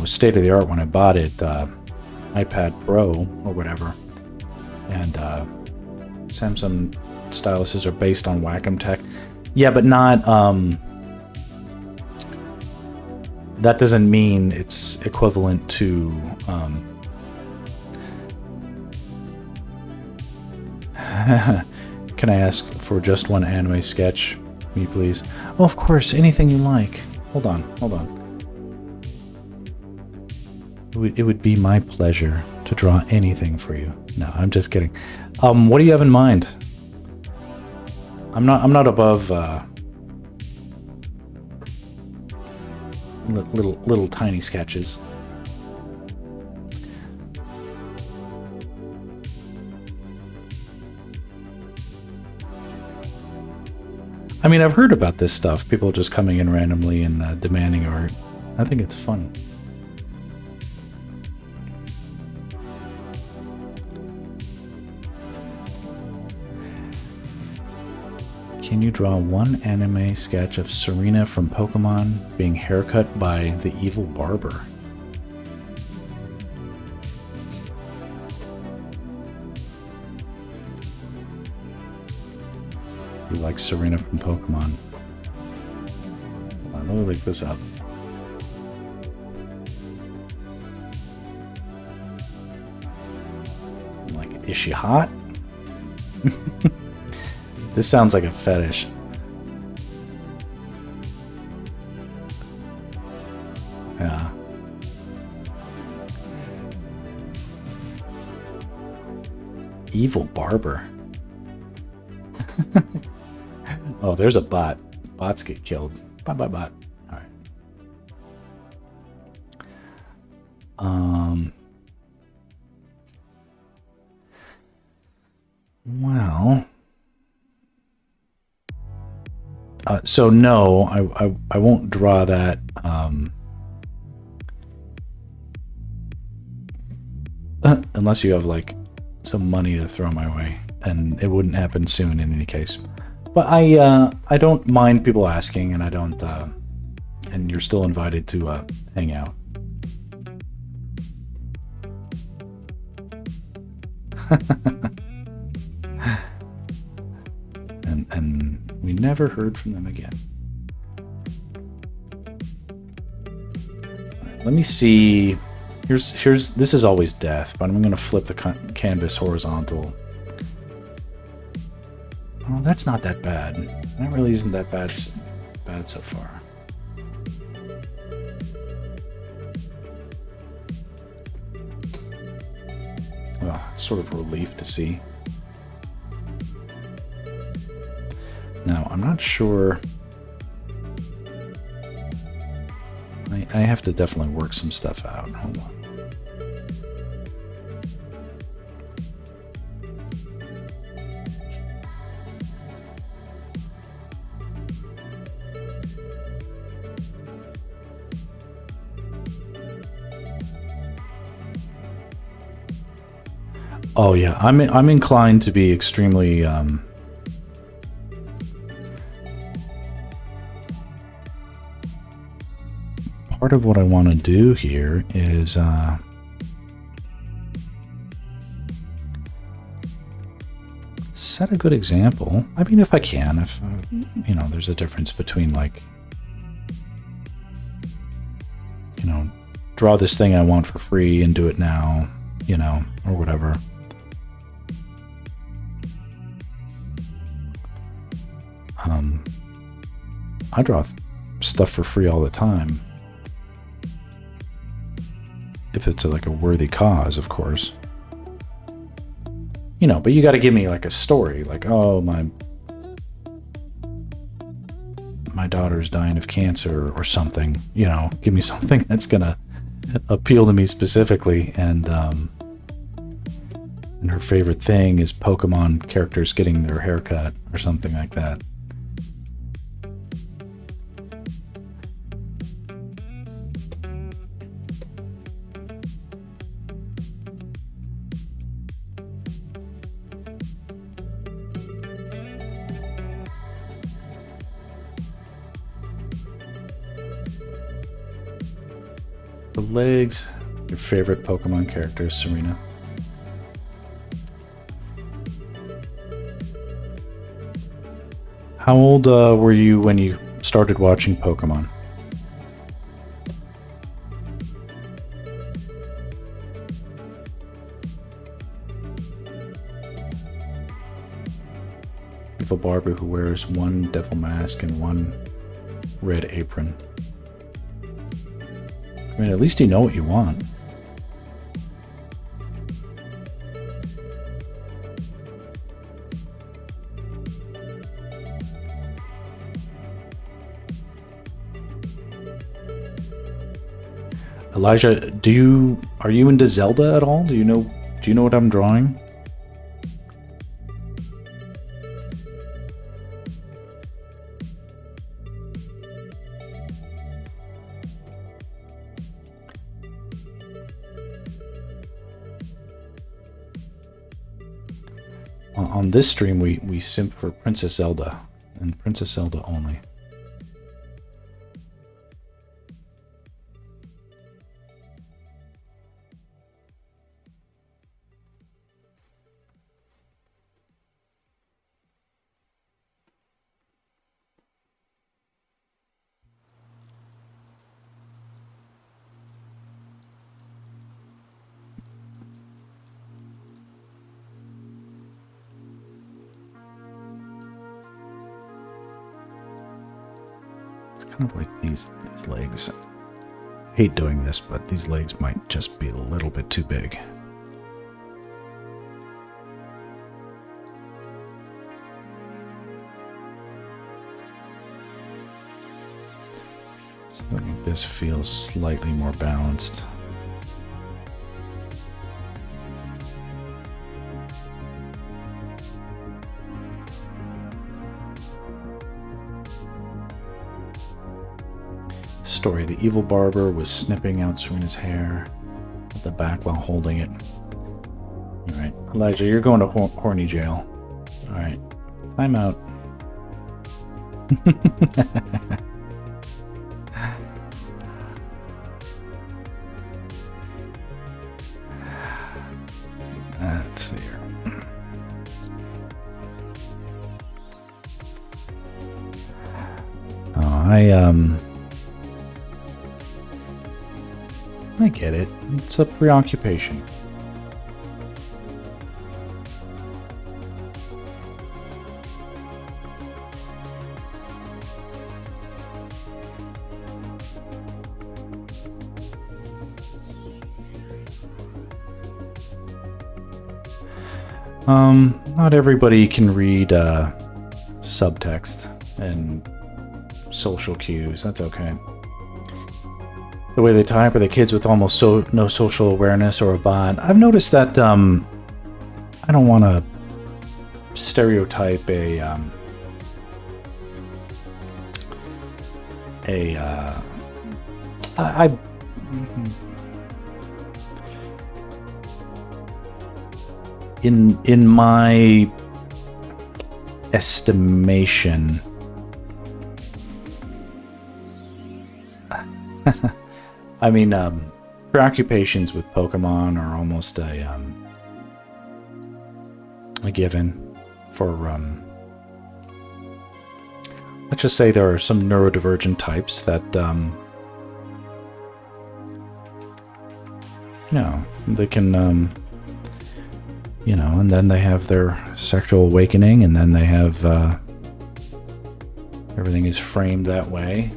state of the art when I bought it, iPad Pro or whatever, and Samsung styluses are based on Wacom tech. Yeah, but not that doesn't mean it's equivalent to Can I ask for just one anime sketch, me please? Oh, of course, anything you like. Hold on, hold on. It would be my pleasure to draw anything for you. No, I'm just kidding. What do you have in mind? I'm not above little tiny sketches. I mean, I've heard about this stuff. People just coming in randomly and demanding art. I think it's fun. Can you draw one anime sketch of Serena from Pokemon being haircut by the evil barber? You like Serena from Pokemon? Hold on, let me look this up. Like, is she hot? This sounds like a fetish. Yeah. Evil barber. Oh, there's a bot. Bots get killed. Bye bye bot. All right. Well. So no, I won't draw that. Unless you have like some money to throw my way, and it wouldn't happen soon in any case. But I don't mind people asking, and I don't. And you're still invited to hang out. and we never heard from them again. Right, let me see. Here's this is always death, but I'm gonna flip the canvas horizontal. Oh, that's not that bad. That really isn't that bad so far. Well, it's sort of a relief to see. Now, I'm not sure. I have to definitely work some stuff out. Hold on. Oh yeah, I'm inclined to be extremely part of what I want to do here is set a good example. I mean, if I can, if you know, there's a difference between like, you know, draw this thing I want for free and do it now, you know, or whatever. I draw stuff for free all the time. If it's like a worthy cause, of course. You know, but you got to give me like a story, like, oh, my daughter's dying of cancer or something. You know, give me something that's gonna appeal to me specifically, and her favorite thing is Pokemon characters getting their haircut or something like that. The legs, your favorite Pokemon character, Serena. How old were you when you started watching Pokemon? evil barber who wears one devil mask and one red apron. I mean, at least you know what you want. Elijah, are you into Zelda at all? Do you know what I'm drawing? On this stream, we simp for Princess Zelda, and Princess Zelda only. Kind of like these legs. I hate doing this, but these legs might just be a little bit too big. So I think this feels slightly more balanced. Story: the evil barber was snipping out Serena's hair at the back while holding it. Alright, Elijah, you're going to horny jail. Alright, I'm out. Let's see here. Oh, I get it. It's a preoccupation. Not everybody can read subtext and social cues. That's okay. The way they type, or the kids with almost no social awareness or a bot. I've noticed that I don't want to stereotype in my estimation, I mean, preoccupations with Pokemon are almost a given for, let's just say there are some neurodivergent types that, you know, they can, you know, and then they have their sexual awakening, and then they have, everything is framed that way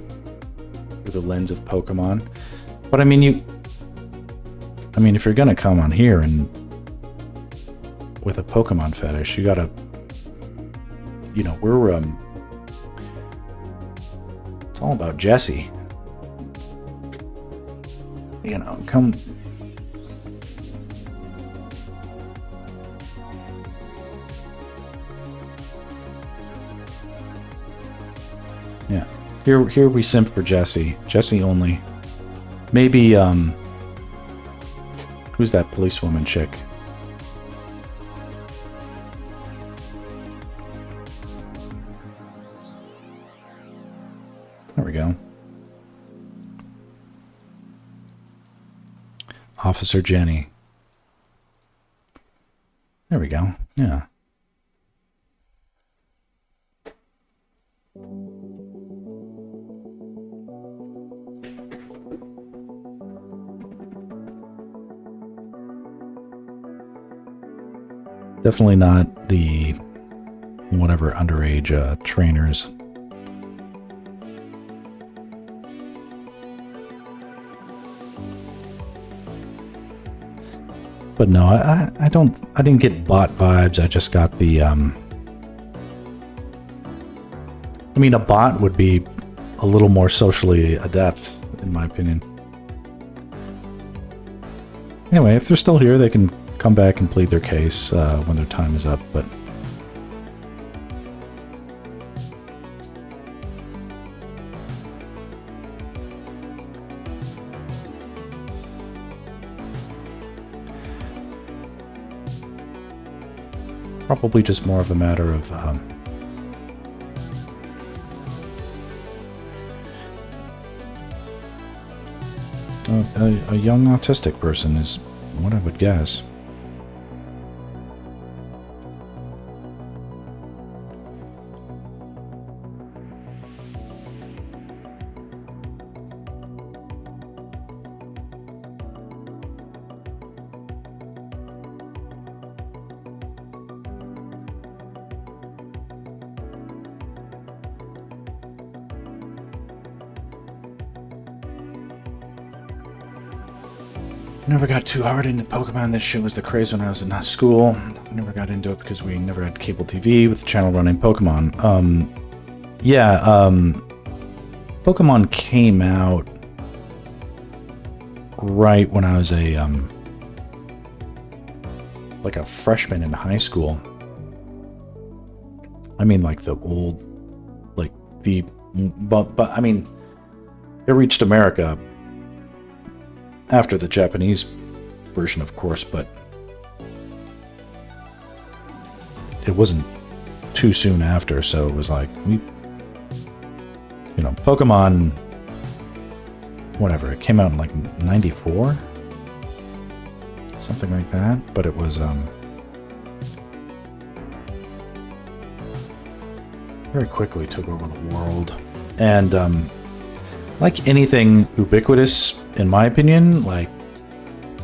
through the lens of Pokemon. But I mean, if you're gonna come on here and with a Pokemon fetish, you gotta, you know, we're it's all about Jessie. You know, come. Yeah, here we simp for Jessie. Jessie only. Maybe, who's that policewoman chick? There we go. Officer Jenny. There we go. Yeah. Definitely not the whatever underage trainers. But no, I didn't get bot vibes. I just got the I mean, a bot would be a little more socially adept, in my opinion. Anyway, if they're still here, they can come back and plead their case when their time is up, but probably just more of a matter of a young autistic person is what I would guess. Never got too hard into Pokemon. This shit was the craze when I was in school. I never got into it because we never had cable TV with the channel running Pokemon. Pokemon came out right when I was like a freshman in high school. I mean, like the old, like the, but I mean, it reached America after the Japanese version, of course, but it wasn't too soon after, so it was like, Pokemon, whatever, it came out in like 94? Something like that, but it was, very quickly took over the world, and, like anything ubiquitous, in my opinion, like,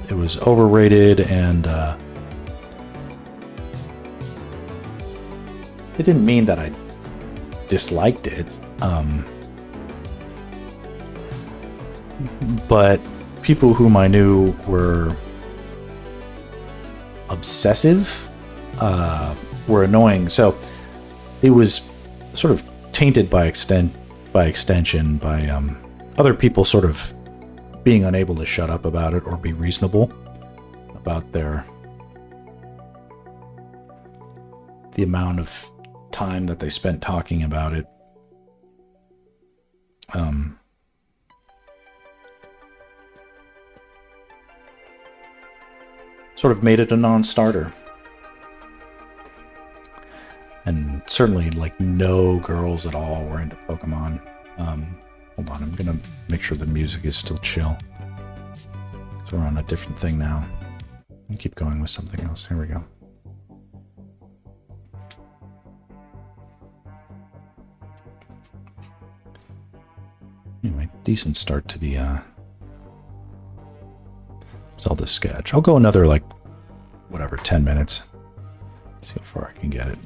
it was overrated, and it didn't mean that I disliked it, but people whom I knew were obsessive, were annoying, so it was sort of tainted by extension by other people sort of being unable to shut up about it or be reasonable about the amount of time that they spent talking about it. Sort of made it a non-starter. And certainly, like, no girls at all were into Pokemon. Hold on, I'm gonna make sure the music is still chill. So we're on a different thing now. And keep going with something else. Here we go. Anyway, decent start to the Zelda sketch. I'll go another, like, whatever, 10 minutes. See how far I can get it.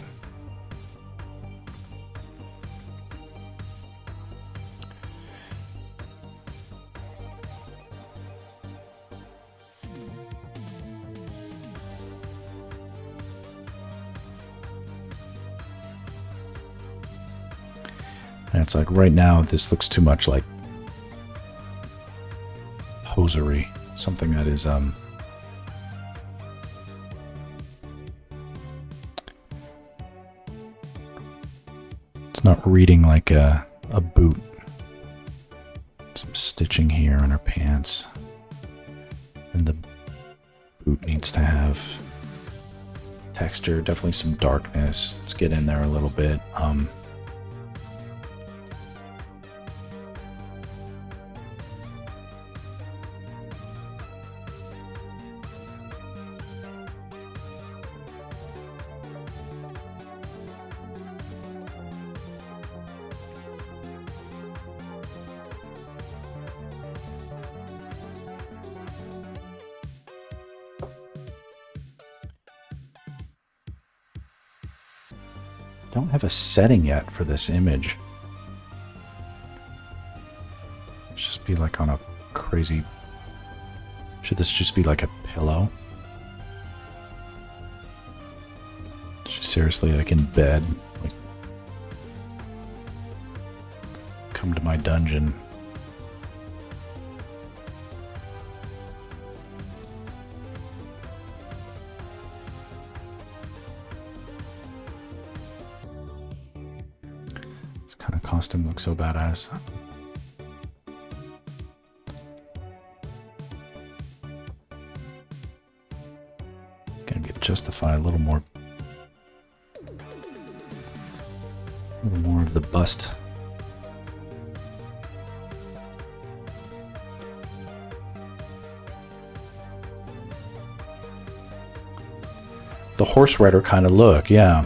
And it's like, right now, this looks too much like posery. Something that is, it's not reading like a boot. Some stitching here on her pants. And the boot needs to have texture, definitely some darkness. Let's get in there a little bit. don't have a setting yet for this image. Let's just be like on a crazy... Should this just be like a pillow? Seriously, like in bed? Like, come to my dungeon. This kind of costume looks so badass. Gotta get justify a little more of the bust. The horse rider kind of look, yeah.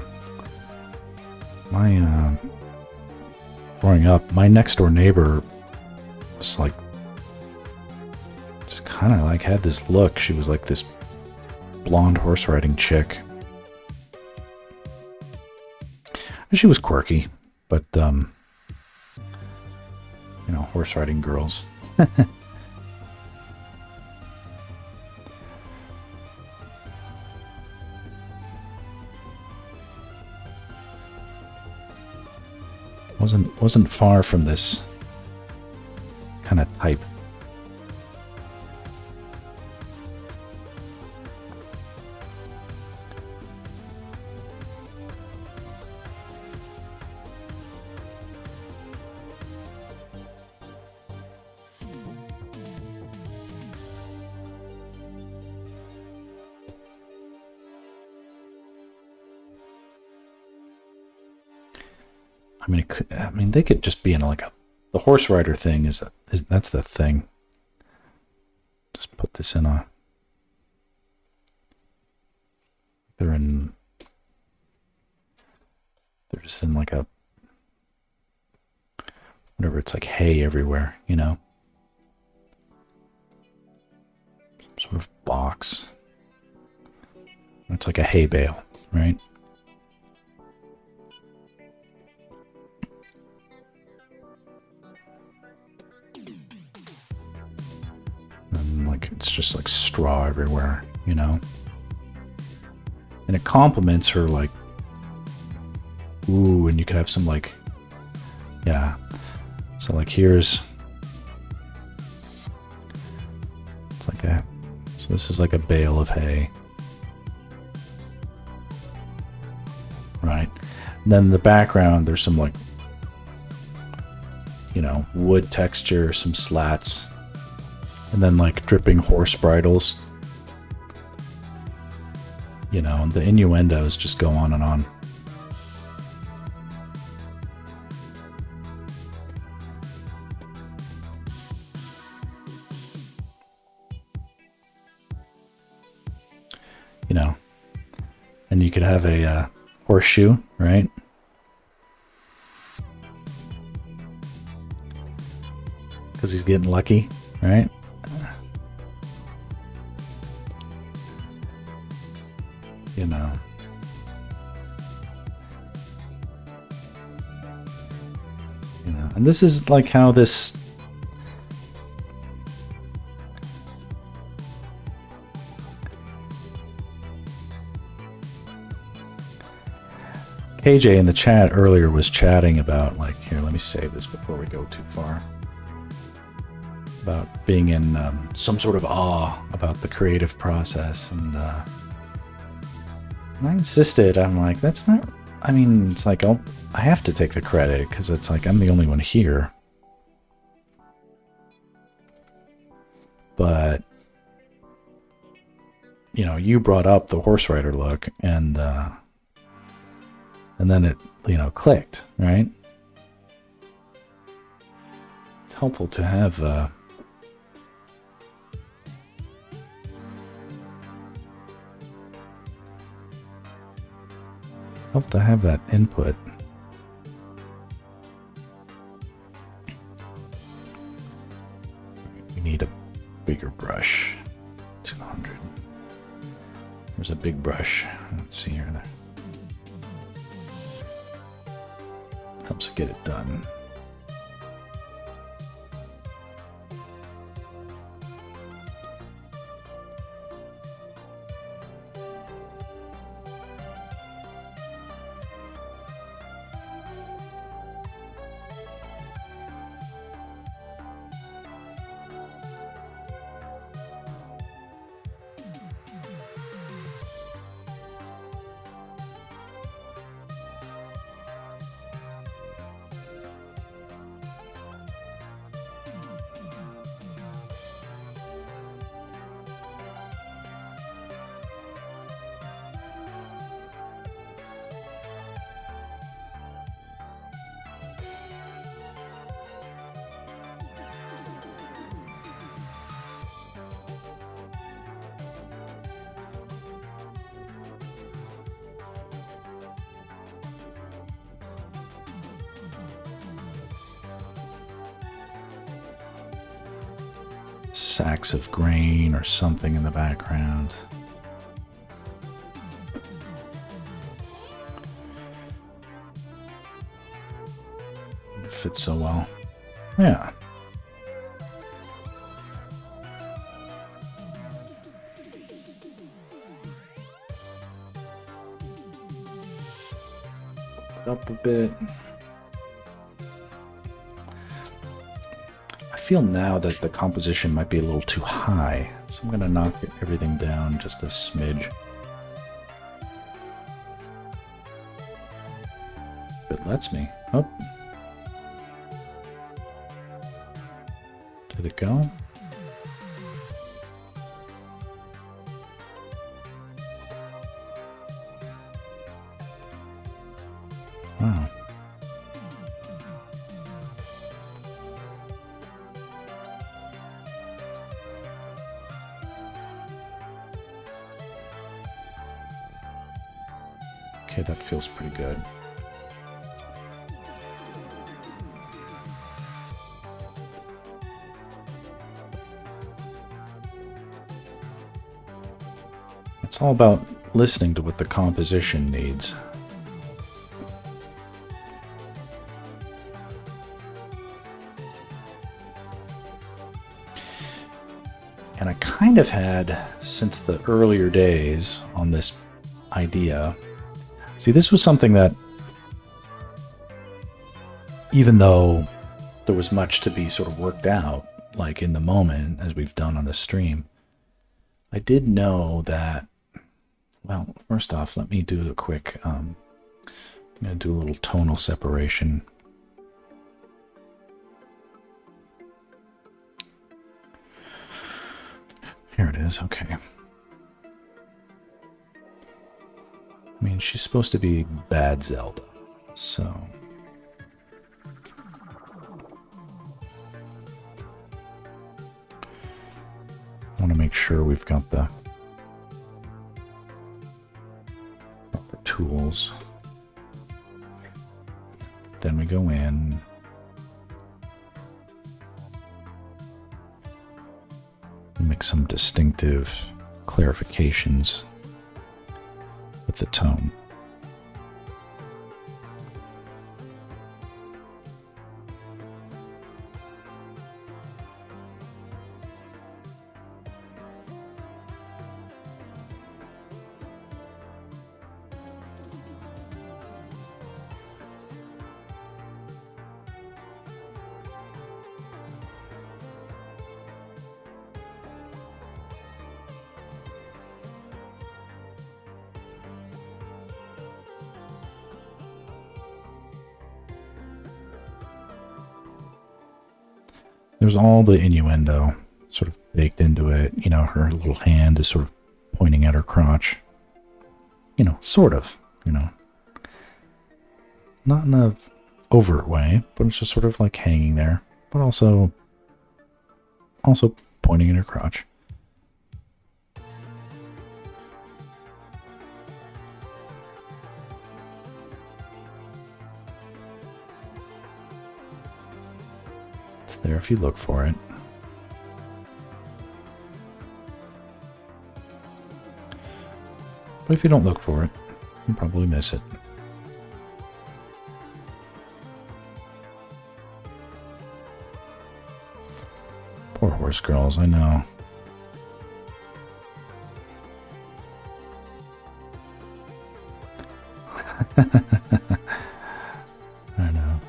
My growing up, my next door neighbor was like, it's kind of like had this look. She was like this blonde horse riding chick. She was quirky, but, you know, horse riding girls. Wasn't far from this kind of type. I mean, they could just be in like the horse rider thing that's the thing. Just put this in they're just in like a, whatever, it's like hay everywhere, you know? Some sort of box. It's like a hay bale, right? And like it's just like straw everywhere, you know? And it complements her like, ooh, and you could have some like, yeah. So like here's, it's like a, so this is like a bale of hay. Right. And then in the background, there's some like, you know, wood texture, some slats, and then like dripping horse bridles. You know, and the innuendos just go on and on. You know, and you could have a horseshoe, right? Because he's getting lucky, right? You know. You know, and this is like how this KJ in the chat earlier was chatting about, like, here, let me save this before we go too far. About being in some sort of awe about the creative process. And I insisted, I'm like, that's not, I mean, it's like, I have to take the credit because it's like, I'm the only one here. But, you know, you brought up the horse rider look, and then it, you know, clicked, right? It's helpful to have that input. We need a bigger brush. 200. There's a big brush. Let's see here. get it done. Sacks of grain or something in the background. It fits so well. Yeah. Up a bit. I feel now that the composition might be a little too high, so I'm going to knock everything down just a smidge. If it lets me. Oh. Did it go? Wow. Okay, that feels pretty good. It's all about listening to what the composition needs. And I kind of had, since the earlier days on this idea, see, this was something that, even though there was much to be sort of worked out, like in the moment, as we've done on the stream, I did know that, well, first off, let me do a quick, I'm going to do a little tonal separation. Here it is, okay. I mean, she's supposed to be Bad Zelda, so... I want to make sure we've got the proper tools. Then we go in. Make some distinctive clarifications with the tone. There's all the innuendo sort of baked into it. You know, her little hand is sort of pointing at her crotch. You know, sort of, you know. Not in an overt way, but it's just sort of like hanging there. But also pointing at her crotch. There if you look for it. But if you don't look for it, you'll probably miss it. Poor horse girls, I know. I know.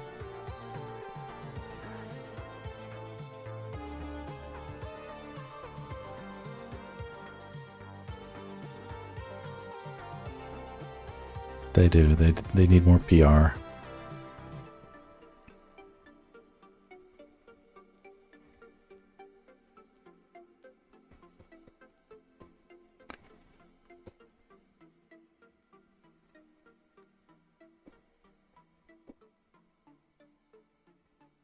They do. They need more PR.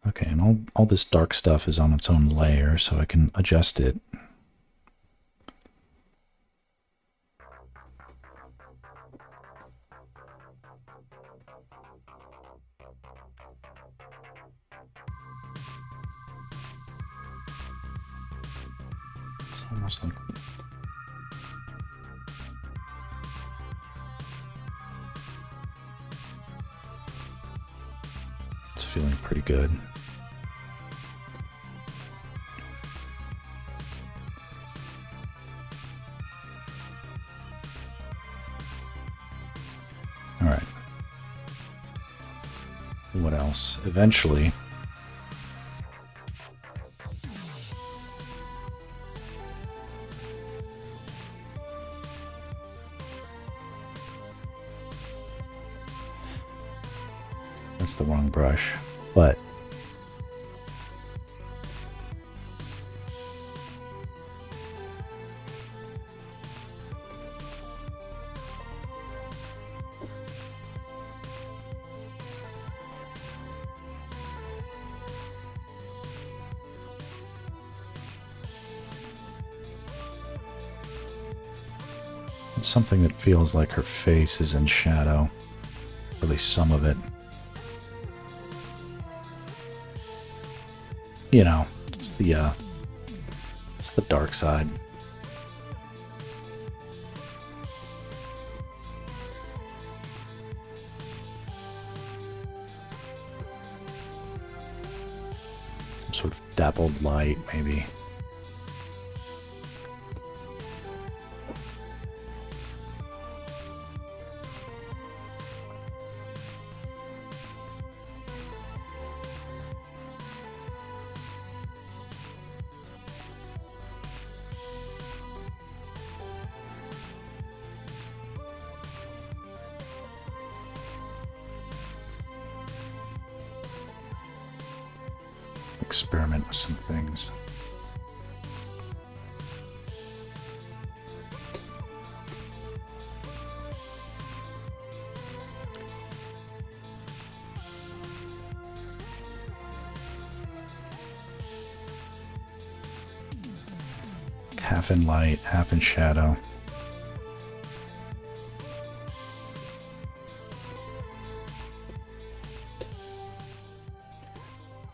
Okay, and all this dark stuff is on its own layer, so I can adjust it. It's almost like... It's feeling pretty good. All right. What else? Eventually... That's the wrong brush, but... It's something that feels like her face is in shadow. Or at least some of it. You know, it's the dark side. Some sort of dappled light, maybe. Experiment with some things. Half in light, half in shadow.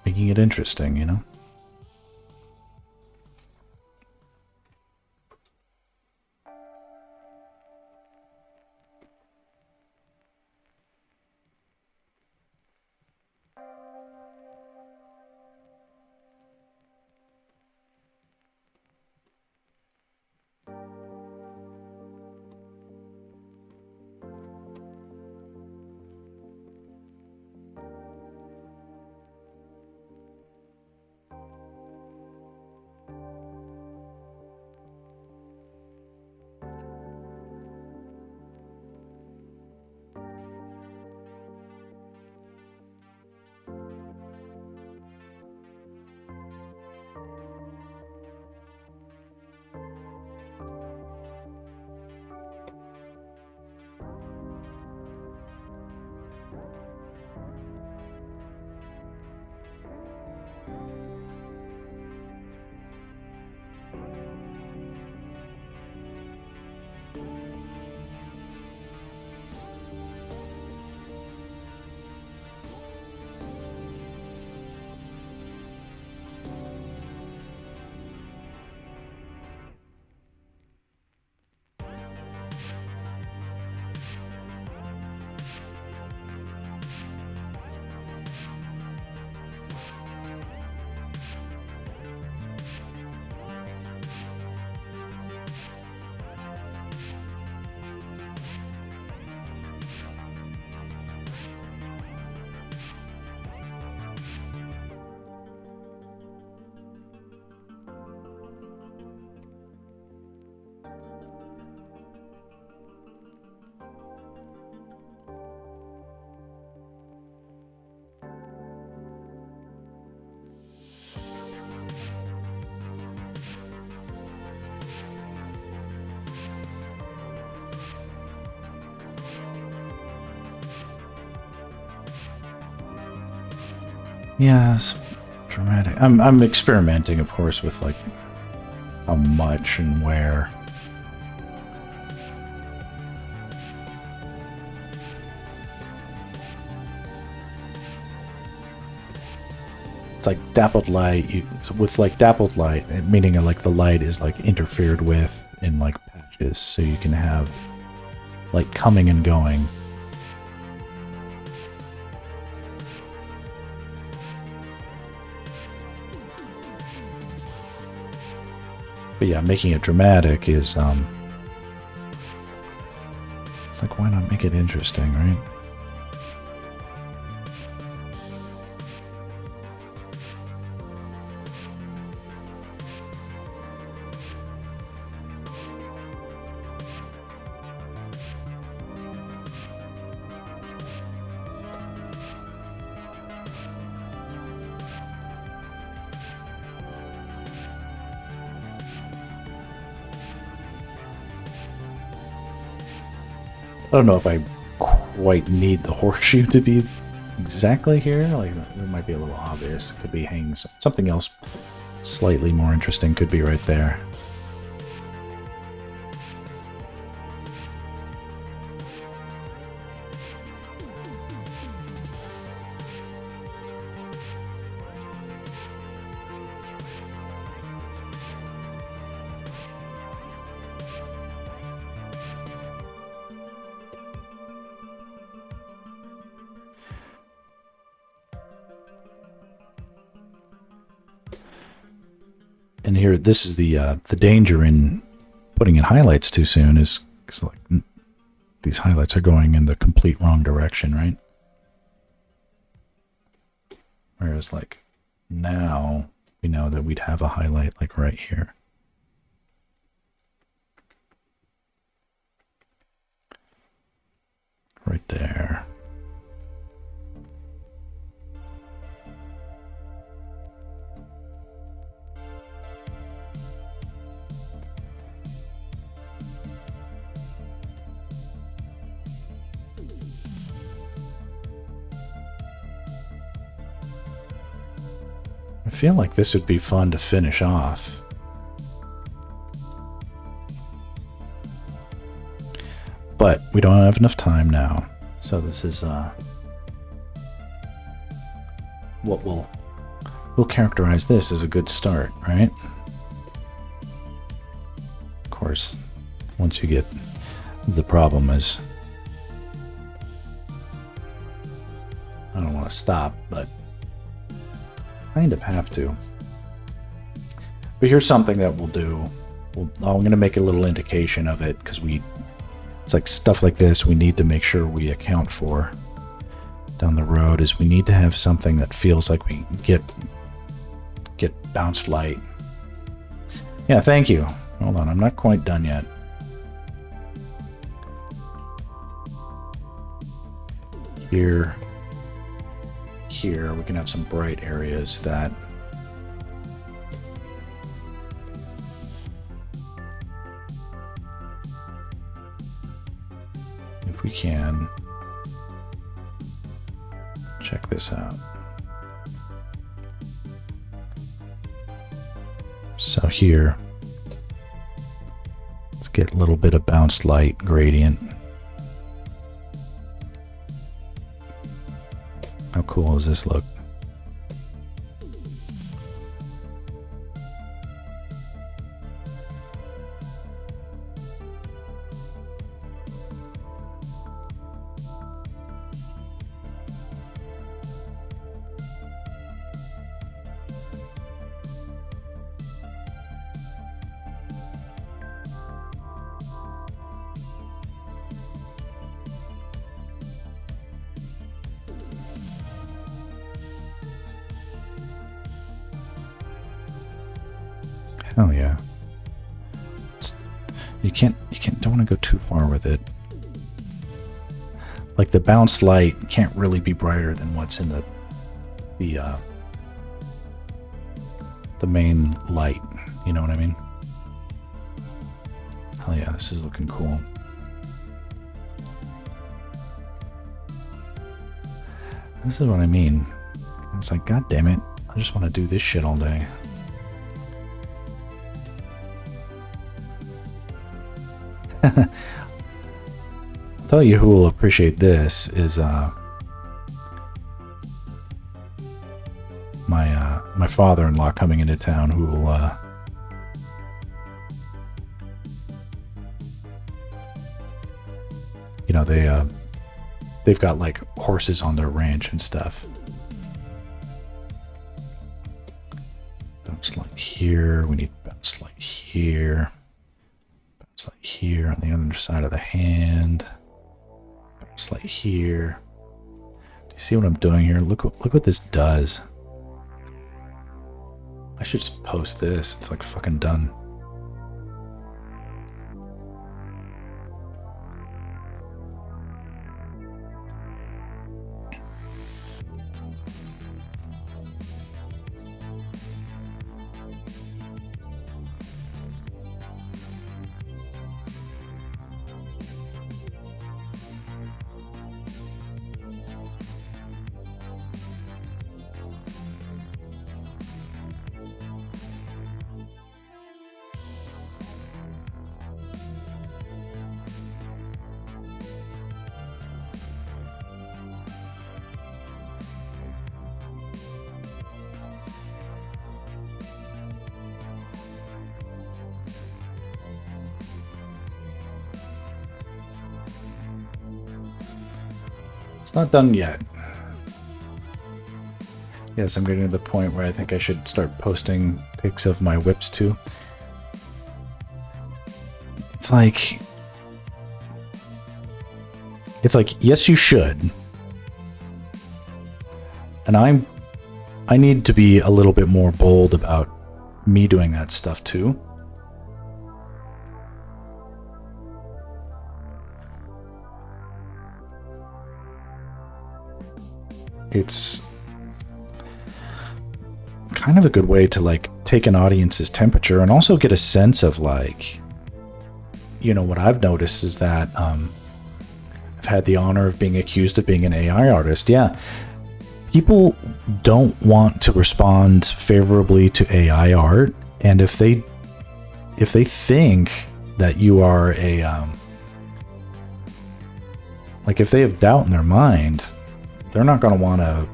Making it interesting, you know? Yeah, some dramatic. I'm experimenting, of course, with like how much and where. It's like dappled light. With like dappled light, meaning like the light is like interfered with in like patches, so you can have like coming and going. But yeah, making it dramatic is it's like, why not make it interesting, right? I don't know if I quite need the horseshoe to be exactly here. Like, it might be a little obvious. It could be hanging something else slightly more interesting could be right there. And here, this is the danger in putting in highlights too soon is because like these highlights are going in the complete wrong direction, right? Whereas like now we know that we'd have a highlight like right here. Right there. I feel like this would be fun to finish off. But we don't have enough time now. So this is what we'll characterize this as a good start, right? Of course, once you get the problem is I don't want to stop, but kind of have to. But here's something that we'll do. I'm going to make a little indication of it because it's like stuff like this we need to make sure we account for down the road is we need to have something that feels like we get bounced light. Yeah, thank you. Hold on, I'm not quite done yet. Here we can have some bright areas that if we can check this out. So here, let's get a little bit of bounced light gradient. How cool does this look? Oh yeah. You don't want to go too far with it. Like the bounced light can't really be brighter than what's in the main light. You know what I mean? Oh yeah, this is looking cool. This is what I mean. It's like, God damn it. I just want to do this shit all day. I'll tell you who will appreciate this is my father-in-law coming into town, who will you know, they've got like horses on their ranch and stuff. Bounce light here. We need bounce light here. Bounce light here on the other side of the hand. Bounce light here. Do you see what I'm doing here? Look what this does. I should just post this. It's like fucking done. It's not done yet. Yes, I'm getting to the point where I think I should start posting pics of my whips too. It's like, yes, you should. And I need to be a little bit more bold about me doing that stuff too. It's kind of a good way to like take an audience's temperature and also get a sense of like, you know, what I've noticed is that I've had the honor of being accused of being an AI artist. Yeah. People don't want to respond favorably to AI art, and if they think that you are a like if they have doubt in their mind, they're not going to want to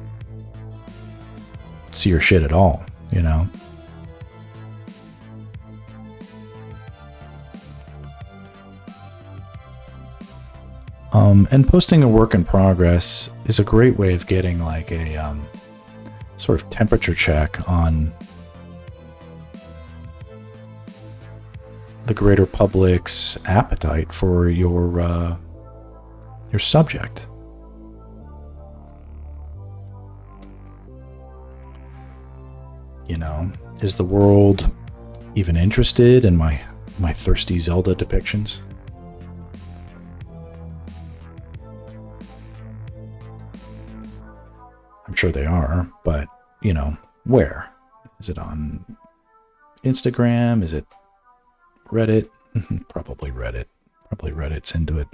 see your shit at all, you know? And posting a work in progress is a great way of getting like a sort of temperature check on the greater public's appetite for your subject. You know, is the world even interested in my thirsty Zelda depictions? I'm sure they are, but, you know, where? Is it on Instagram? Is it Reddit? Probably Reddit. Probably Reddit's into it.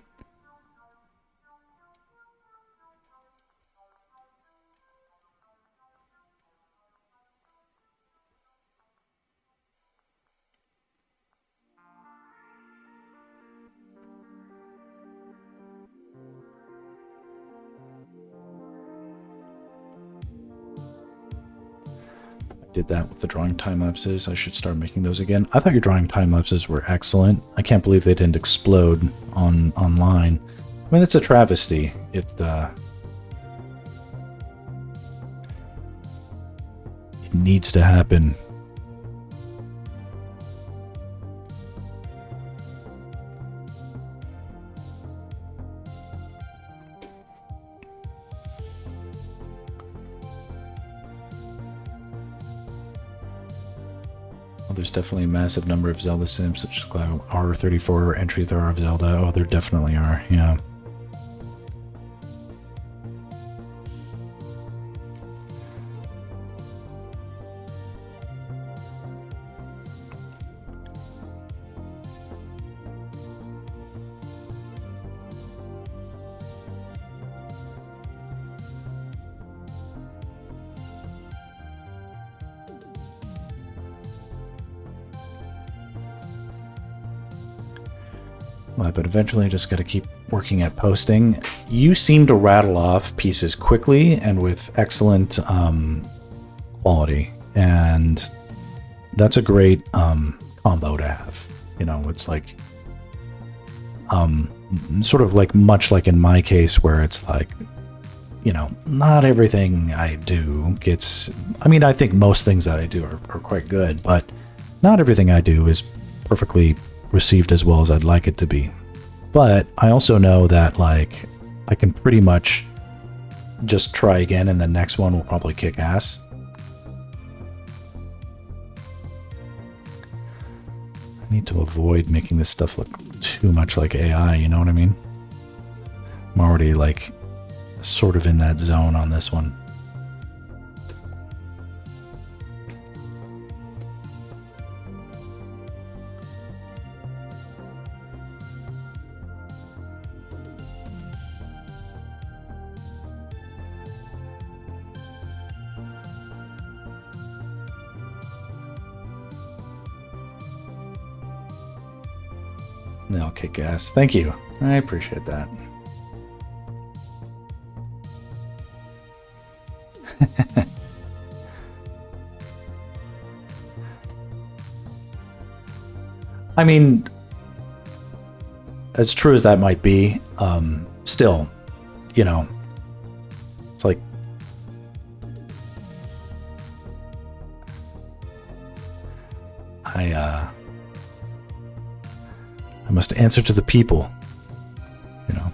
Did that with the drawing time lapses. I should start making those again. I thought your drawing time lapses were excellent. I can't believe they didn't explode online. I mean, it's a travesty. It needs to happen. There's definitely a massive number of Zelda sims, such as R34 entries there are of Zelda. Oh, there definitely are, yeah. But eventually I just got to keep working at posting. You seem to rattle off pieces quickly and with excellent quality, and that's a great combo to have. You know, it's like sort of like much like in my case where it's like, you know, not everything I do gets, I mean, I think most things that I do are quite good, but not everything I do is perfectly received as well as I'd like it to be. But I also know that, like, I can pretty much just try again and the next one will probably kick ass. I need to avoid making this stuff look too much like AI, you know what I mean? I'm already, like, sort of in that zone on this one. They'll kick ass. Thank you. I appreciate that. I mean, as true as that might be, still, you know, it's like, I must answer to the people, you know.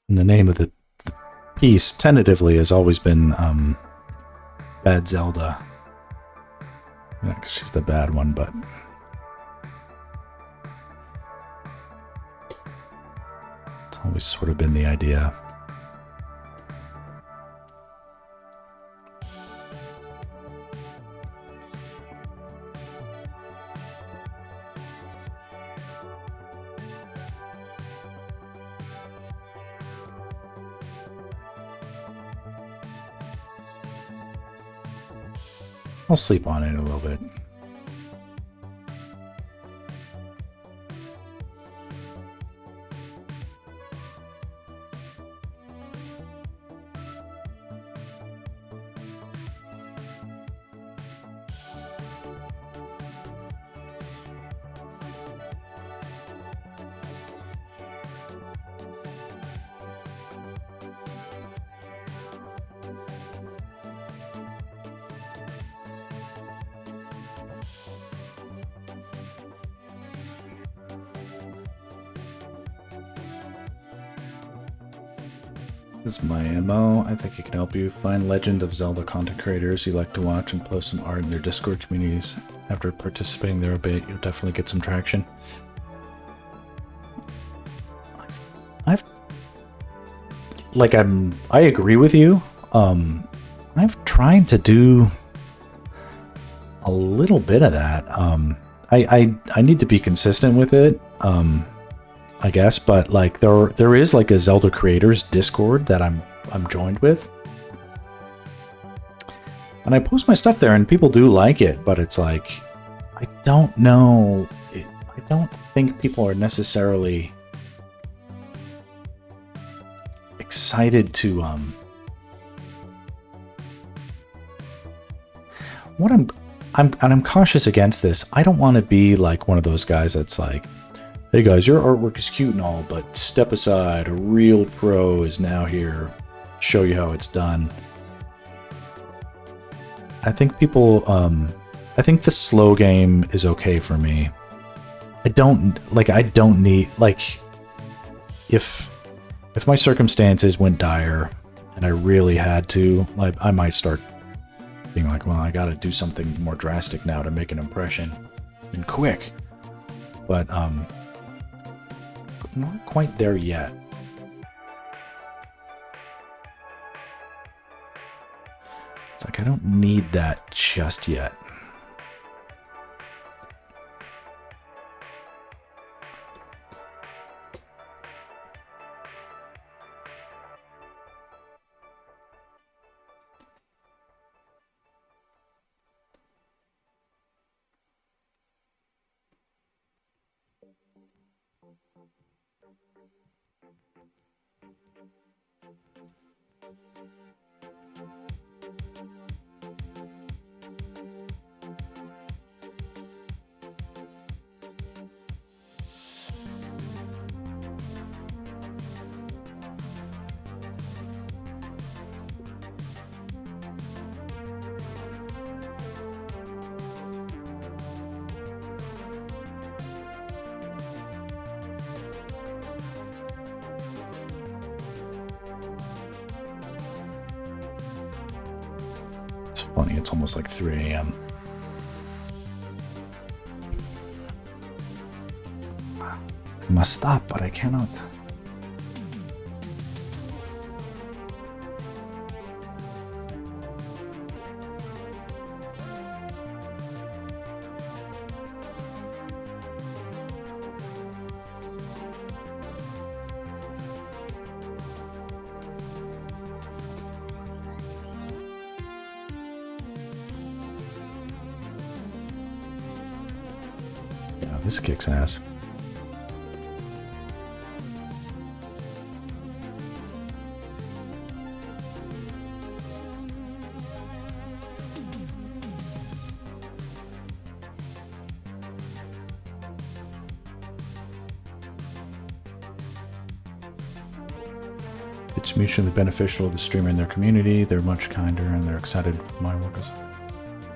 And the name of the piece, tentatively, has always been Bad Zelda. Yeah, 'cause she's the bad one, but... it's always sort of been the idea. I'll sleep on it a little bit. This is my MO. I think it can help you find Legend of Zelda content creators you like to watch and post some art in their Discord communities. After participating there a bit, you'll definitely get some traction. I agree with you. I've tried to do a little bit of that. I need to be consistent with it. I guess, but like there is like a Zelda creators Discord that I'm joined with, and I post my stuff there, and people do like it. But it's like, I don't know. I don't think people are necessarily excited to what I'm cautious against this. I don't want to be like one of those guys that's like, hey guys, your artwork is cute and all, but step aside, a real pro is now here, show you how it's done. I think people, I think the slow game is okay for me. I don't need, like, if if my circumstances went dire and I really had to, like, I might start being like, well, I gotta do something more drastic now to make an impression, and quick. But not quite there yet. It's like I don't need that just yet. It's funny, it's almost like 3 a.m. I must stop, but I cannot. Yeah, this kicks ass. It's mutually beneficial to the streamer and their community. They're much kinder and they're excited for my work.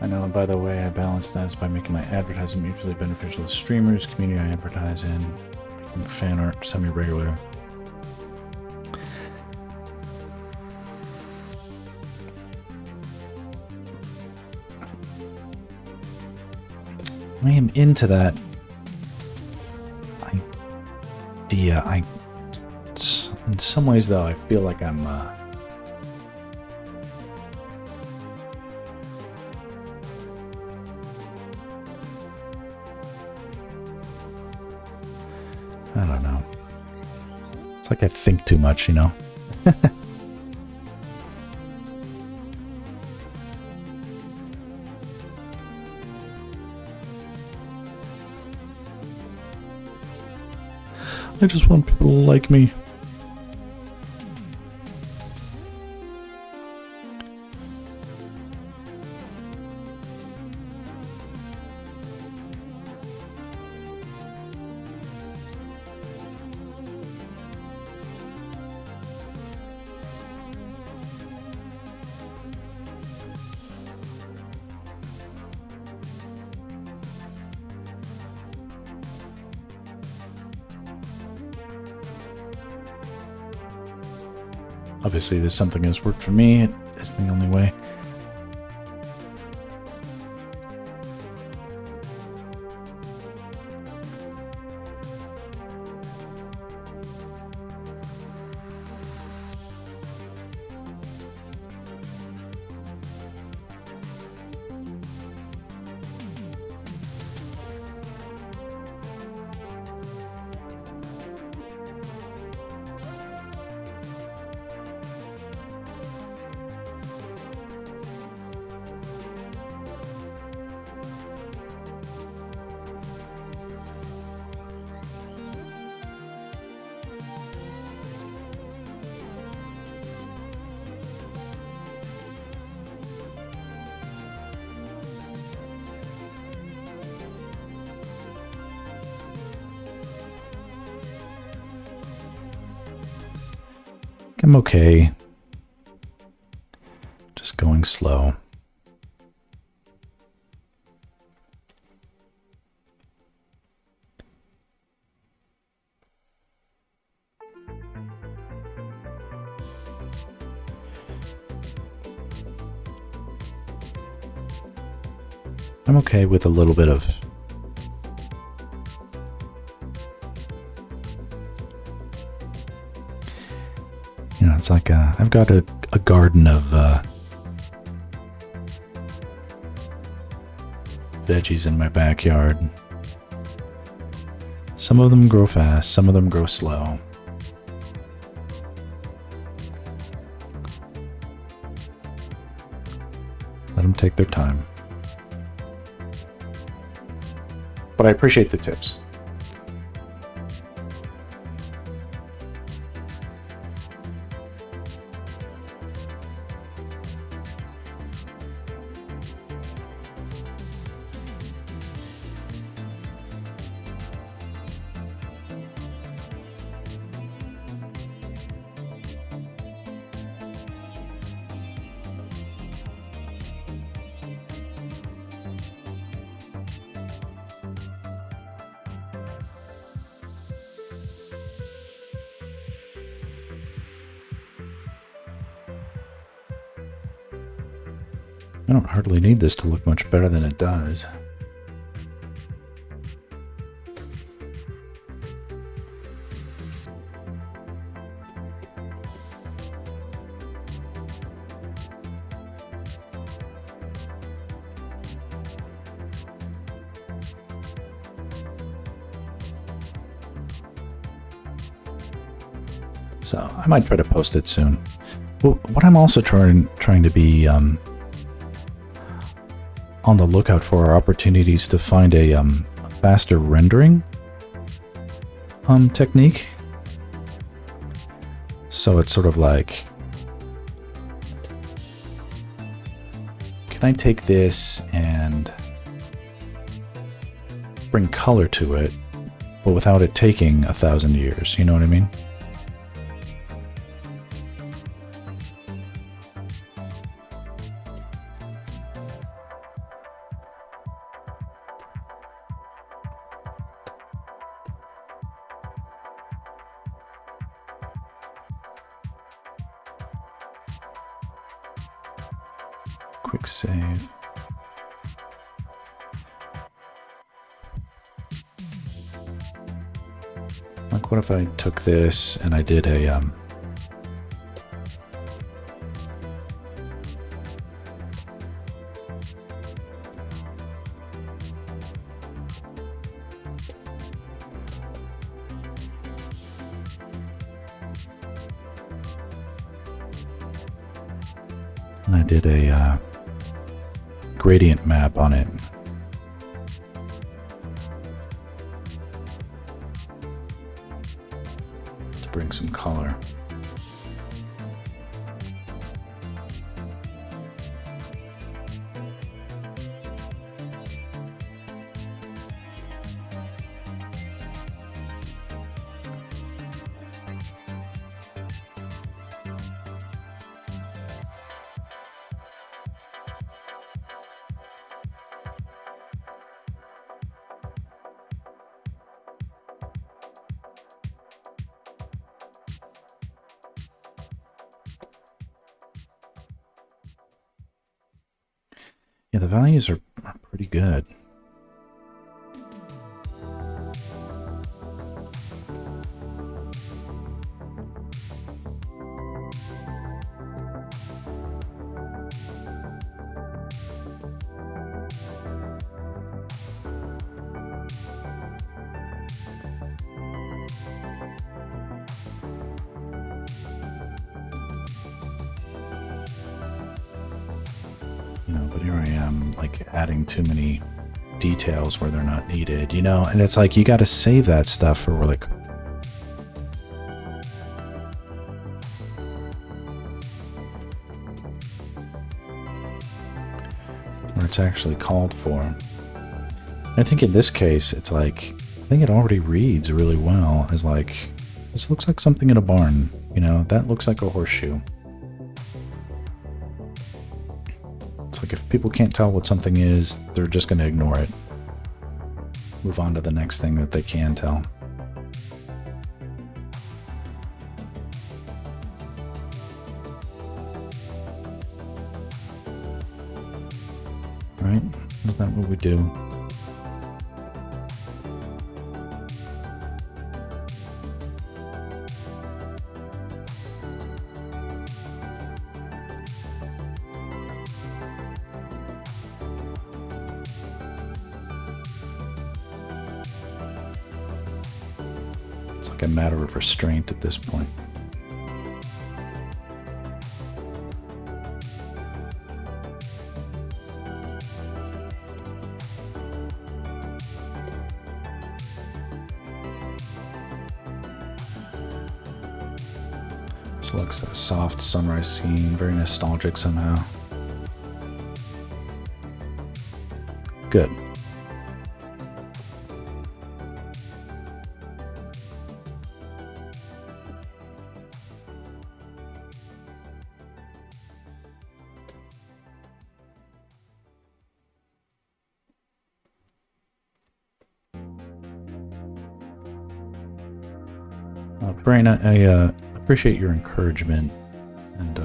I know, and by the way, I balance that by making my advertising mutually beneficial to streamers, community I advertise in, making fan art semi-regular. I am into that idea. In some ways, though, I feel like I'm I don't know. It's like I think too much, you know? I just want people to like me. Obviously, there's something that's worked for me. It's the only way. I'm okay. Just going slow. I'm okay with a little bit of it's like I've got a garden of veggies in my backyard. Some of them grow fast, some of them grow slow. Let them take their time. But I appreciate the tips. I don't hardly need this to look much better than it does. So I might try to post it soon. Well, what I'm also trying to be on the lookout for are opportunities to find a faster rendering technique. So it's sort of like, can I take this and bring color to it, but without it taking 1,000 years? You know what I mean? Quick save. Like, what if I took this and I did a gradient map on it. To bring some color. Yeah, the values are pretty good. But here I am, like, adding too many details where they're not needed, and it's like you got to save that stuff for like where it's actually called for. I think in this case, it's like, I think it already reads really well as like, this looks like something in a barn, that looks like a horseshoe. Like, if people can't tell what something is, they're just going to ignore it. Move on to the next thing that they can tell. Right? Isn't that what we do? It's like a matter of restraint at this point. This looks a soft sunrise scene, very nostalgic somehow. Good. Brain, I appreciate your encouragement, and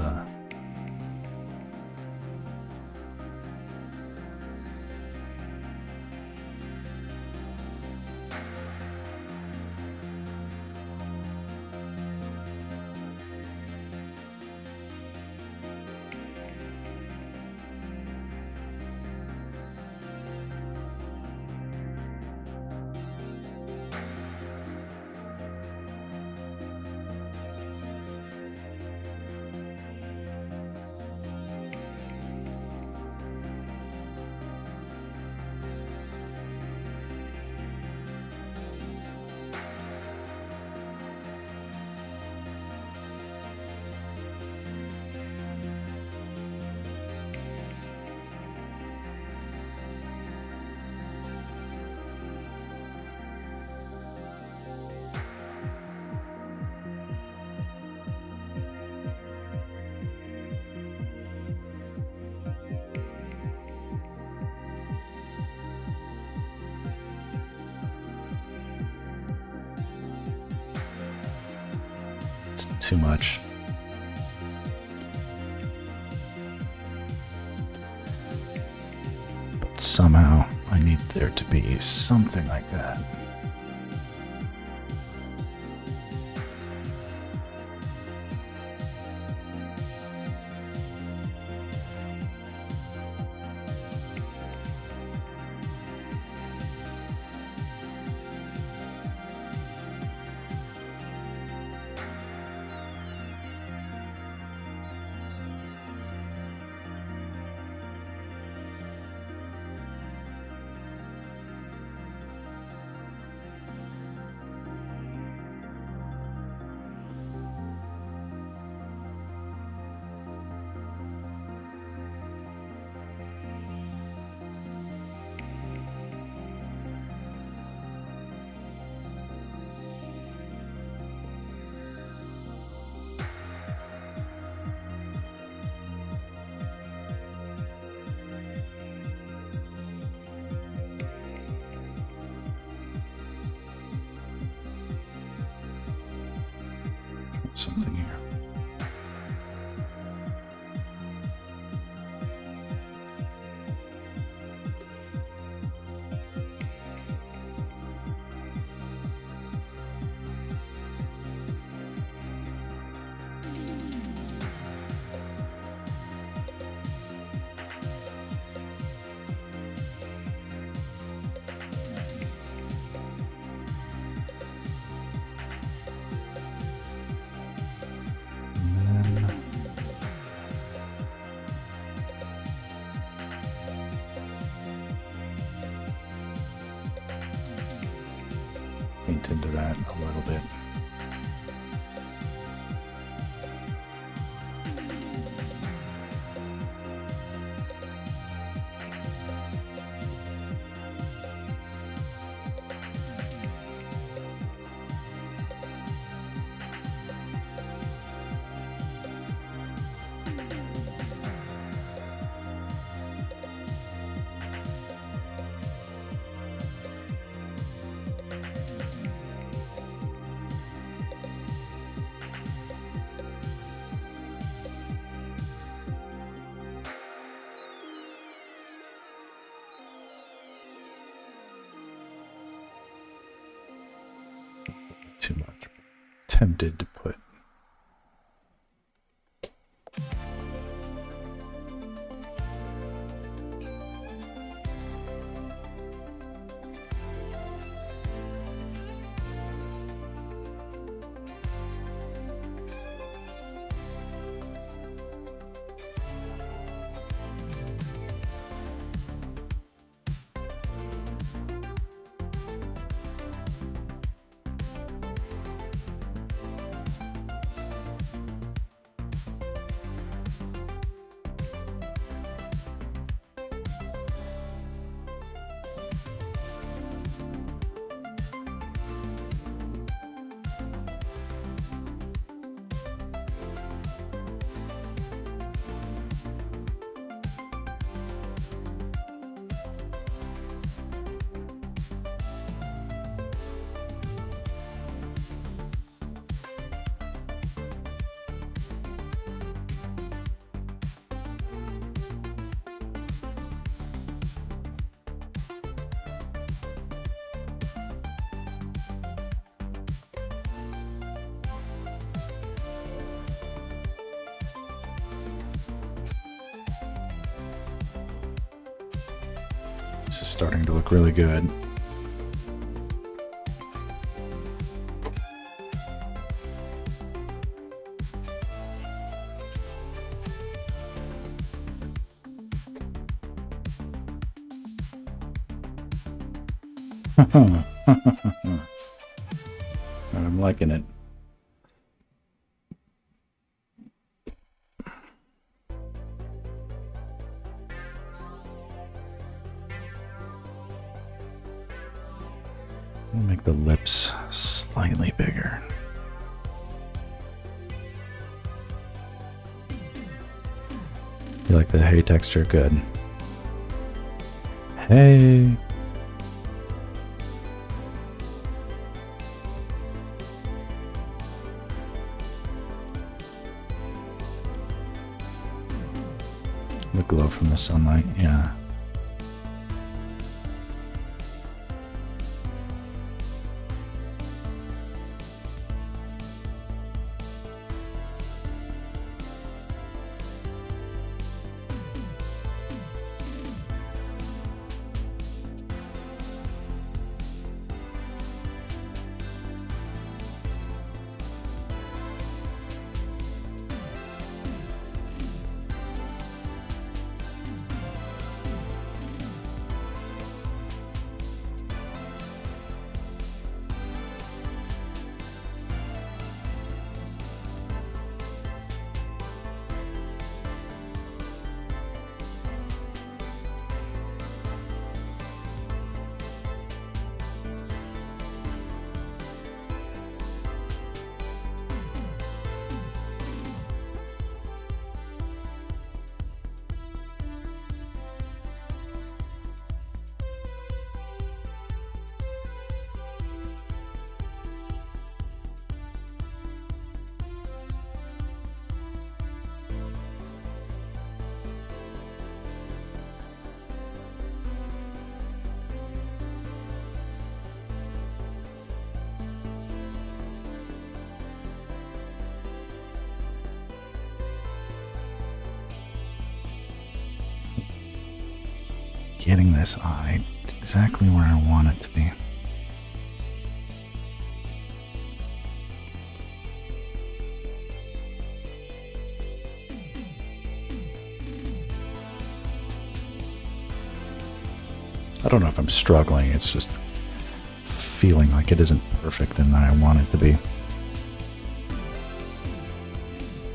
it's too much. But somehow I need there to be something like that. Something here. Paint into that a little bit. too much. Tempted to put. This is starting to look really good. I'm liking it. I'll make the lips slightly bigger. You like the hay texture? Good. Hey. The glow from the sunlight, yeah. Getting this eye exactly where I want it to be. I don't know if I'm struggling, it's just feeling like it isn't perfect and I want it to be.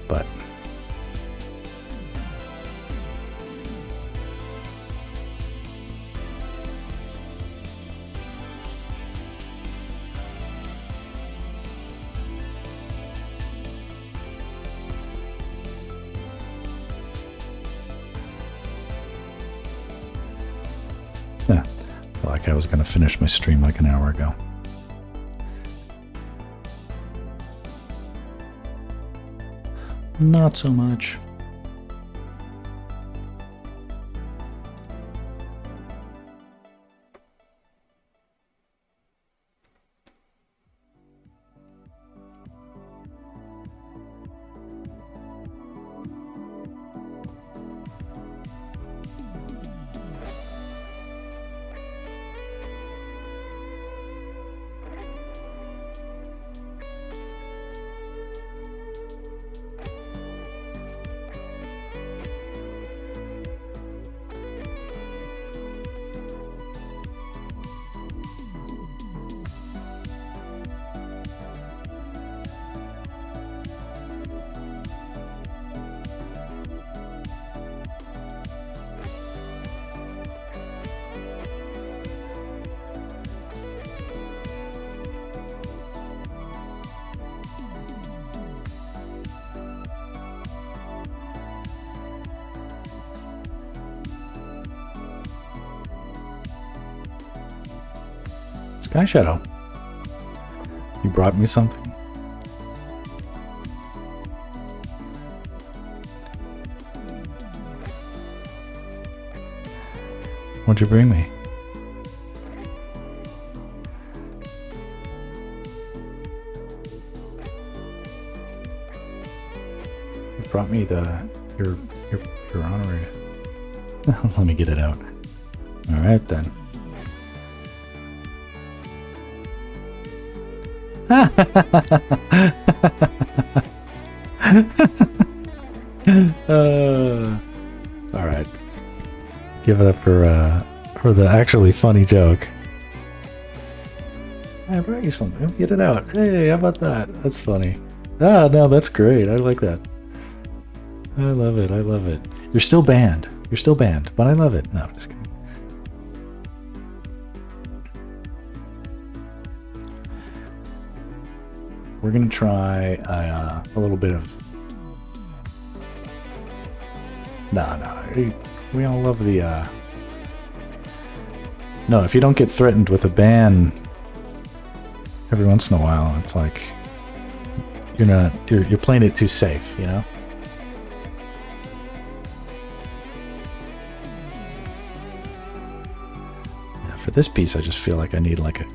But yeah, I felt like I was going to finish my stream like an hour ago. Not so much. Sky Shadow. You brought me something? What'd you bring me? You brought me your honorary. Let me get it out. All right then. All right. Give it up for the actually funny joke. I brought you something. Get it out. Hey, how about that? That's funny. Ah, no, that's great. I like that. I love it. I love it. You're still banned. You're still banned, but I love it. No, I'm just kidding. We're gonna try a little bit of. No. We all love the. No, if you don't get threatened with a ban every once in a while, it's like you're playing it too safe, you know. Yeah, for this piece, I just feel like I need like a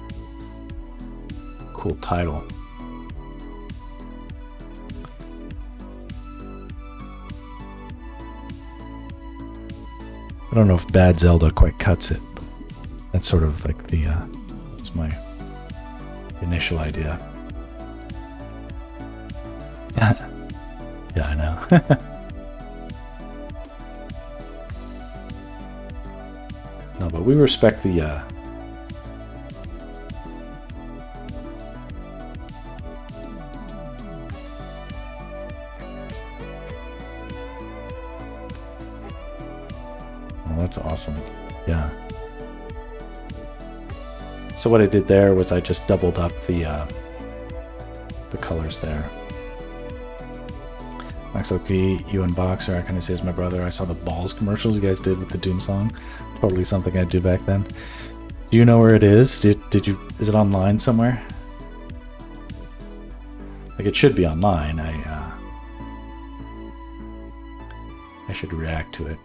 cool title. I don't know if Bad Zelda quite cuts it. But that's sort of like it's my initial idea. Yeah, I know. No, but we respect the Oh, that's awesome. Yeah. So what I did there was I just doubled up the colors there. Max Oki, you and Boxer, I kind of say is my brother. I saw the Balls commercials you guys did with the Doom song. Totally something I'd do back then. Do you know where it is? Did you? Is it online somewhere? Like it should be online. I should react to it.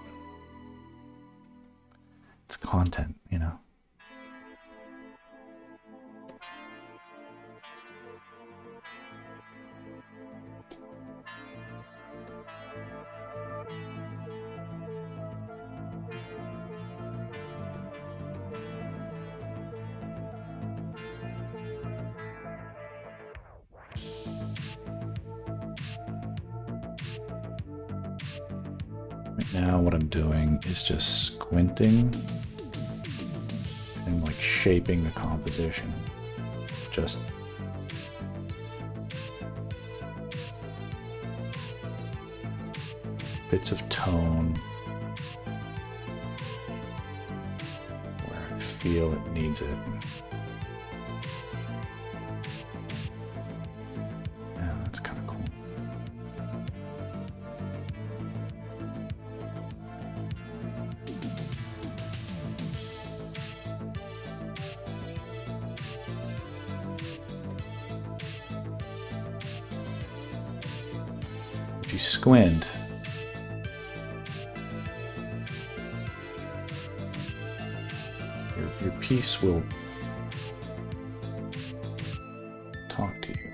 It's content, you know. Right now what I'm doing is just squinting and like shaping the composition. It's just bits of tone where I feel it needs it. Yeah, that's kind of cool. If you squint, your piece will talk to you.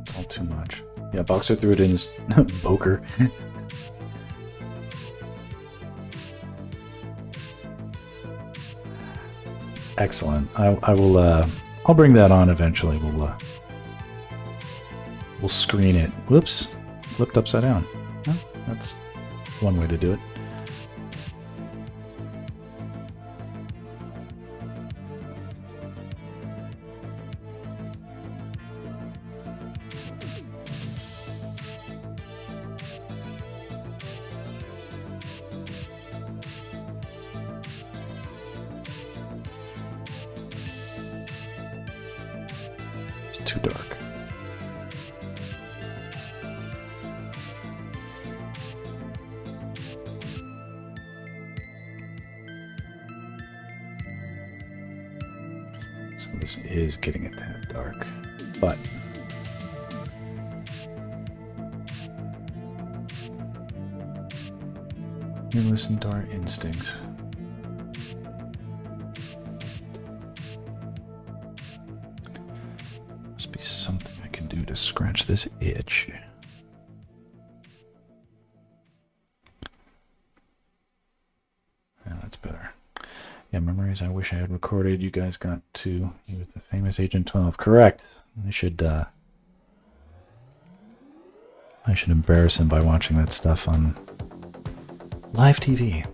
It's all too much. Yeah, Boxer threw it in his Boker. Excellent. I will. I'll bring that on eventually. We'll screen it. Whoops, flipped upside down. Well, that's one way to do it. It's too dark. So this is getting a tad dark, but you listen to our instincts. Must be something I can do to scratch this itch. Yeah, that's better. Yeah, memories I wish I had recorded. You guys got to you with the famous Agent 12. Correct. I should embarrass him by watching that stuff on live TV.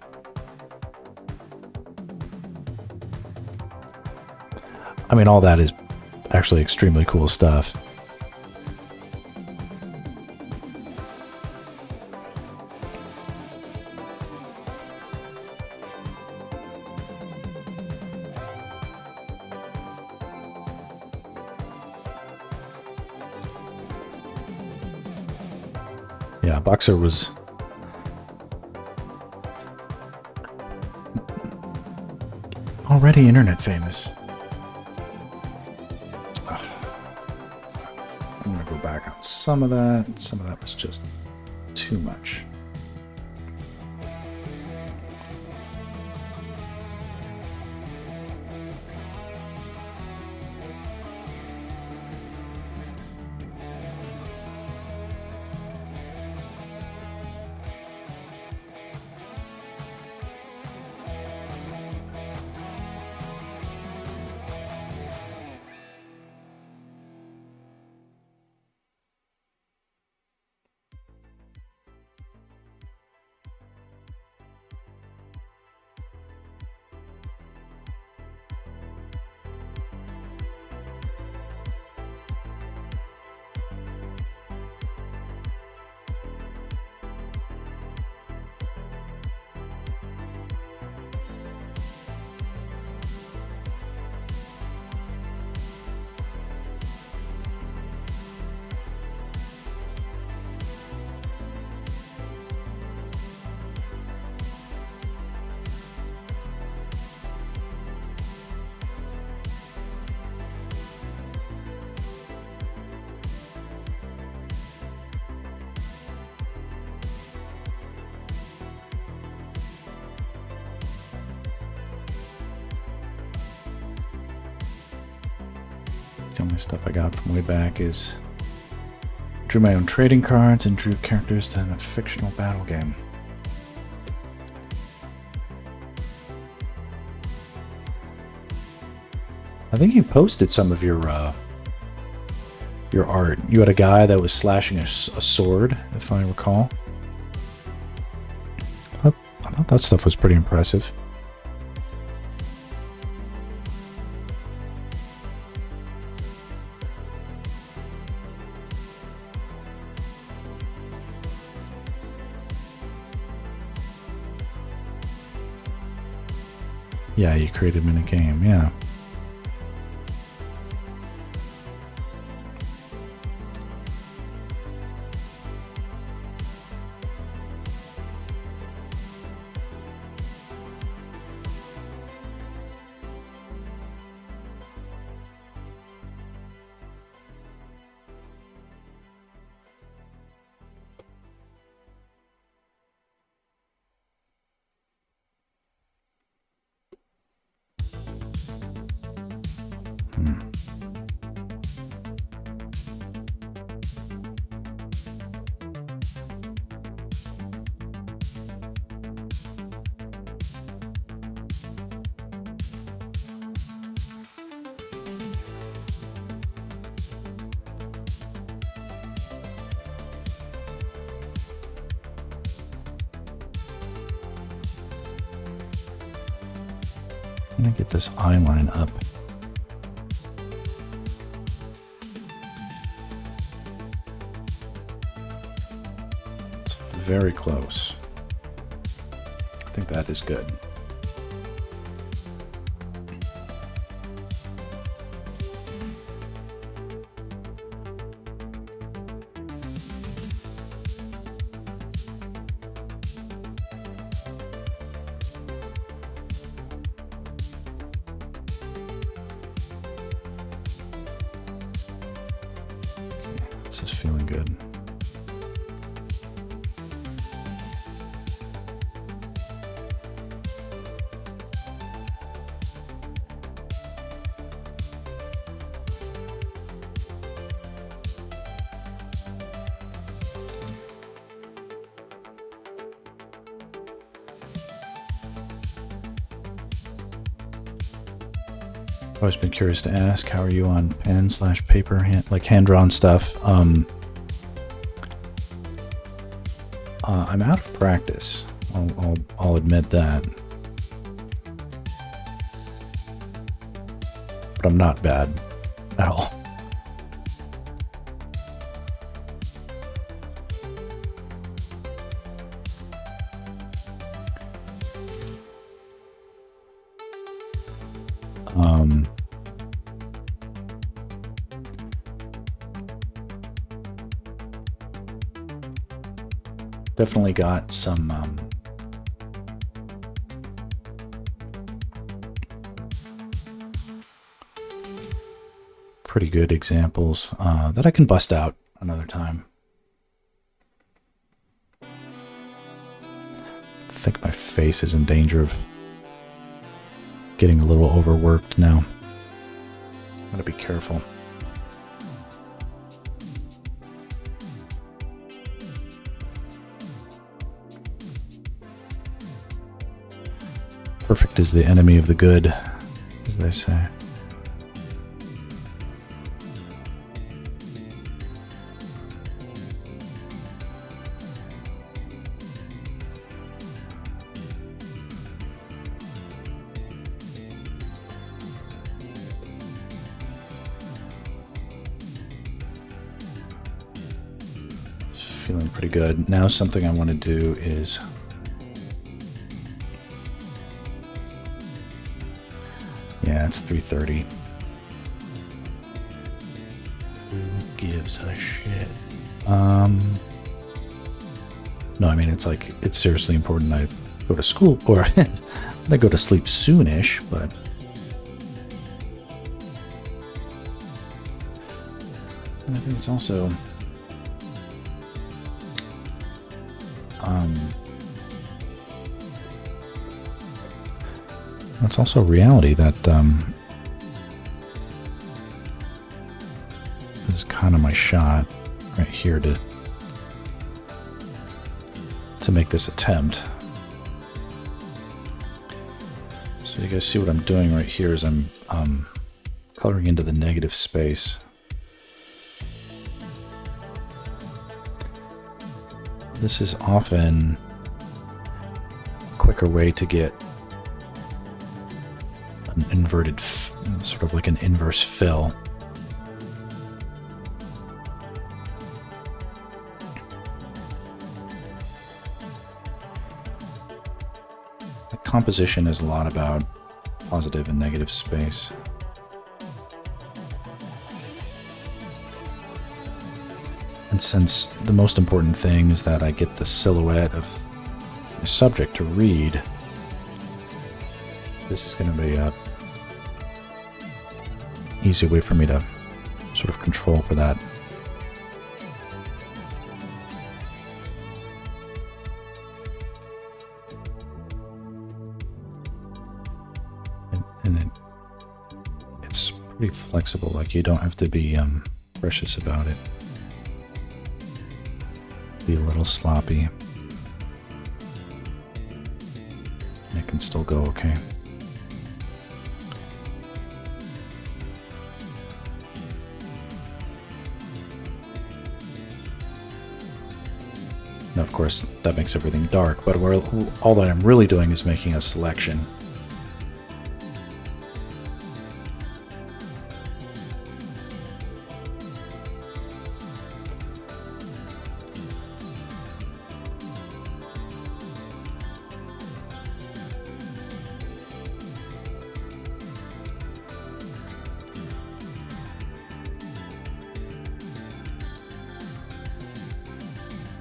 I mean, all that is actually extremely cool stuff. Yeah, Boxer was already internet famous. Ugh. I'm gonna go back on some of that. Some of that was just too much. The only stuff I got from way back is drew my own trading cards and drew characters in a fictional battle game. I think you posted some of your art. You had a guy that was slashing a sword, if I recall. I thought that stuff was pretty impressive. Yeah, you created him in a game, yeah. I'm gonna get this eye line up. It's very close. I think that is good. This is feeling good. Always been curious to ask, how are you on pen/paper, like hand-drawn stuff? I'm out of practice. I'll admit that, but I'm not bad at all. Definitely got some pretty good examples that I can bust out another time. I think my face is in danger of getting a little overworked now. I'm gonna be careful. Perfect is the enemy of the good, as they say. Feeling pretty good. Now something I want to do is it's 3:30. Who gives a shit? No, I mean, it's like, it's seriously important I go to school, or I go to sleep soonish, but I think it's also it's also reality that this is kind of my shot right here to make this attempt. So you guys see what I'm doing right here is I'm coloring into the negative space. This is often a quicker way to get an inverted, sort of like an inverse fill. The composition is a lot about positive and negative space. And since the most important thing is that I get the silhouette of the subject to read, this is going to be a easy way for me to sort of control for that. And it's pretty flexible, like you don't have to be precious about it. Be a little sloppy. And it can still go okay. Now, of course, that makes everything dark, but all that I'm really doing is making a selection.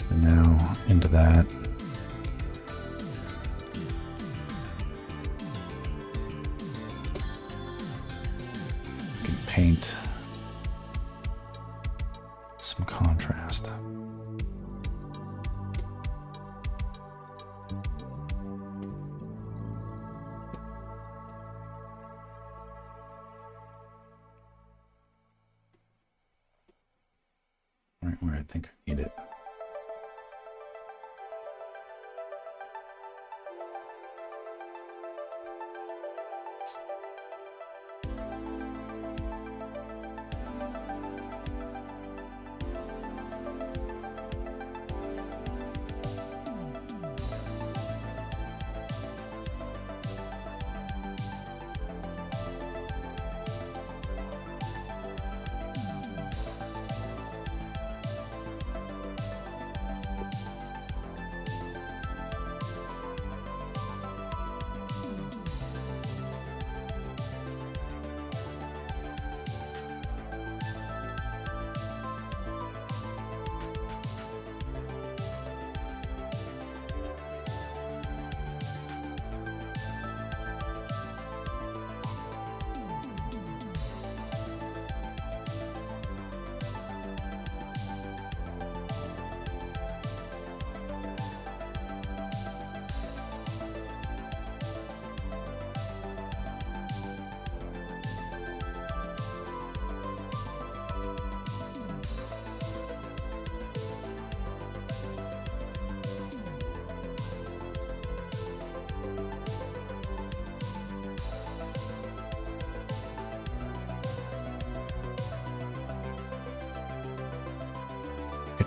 And now into that. You can paint some some contrast. Right where I think I need it.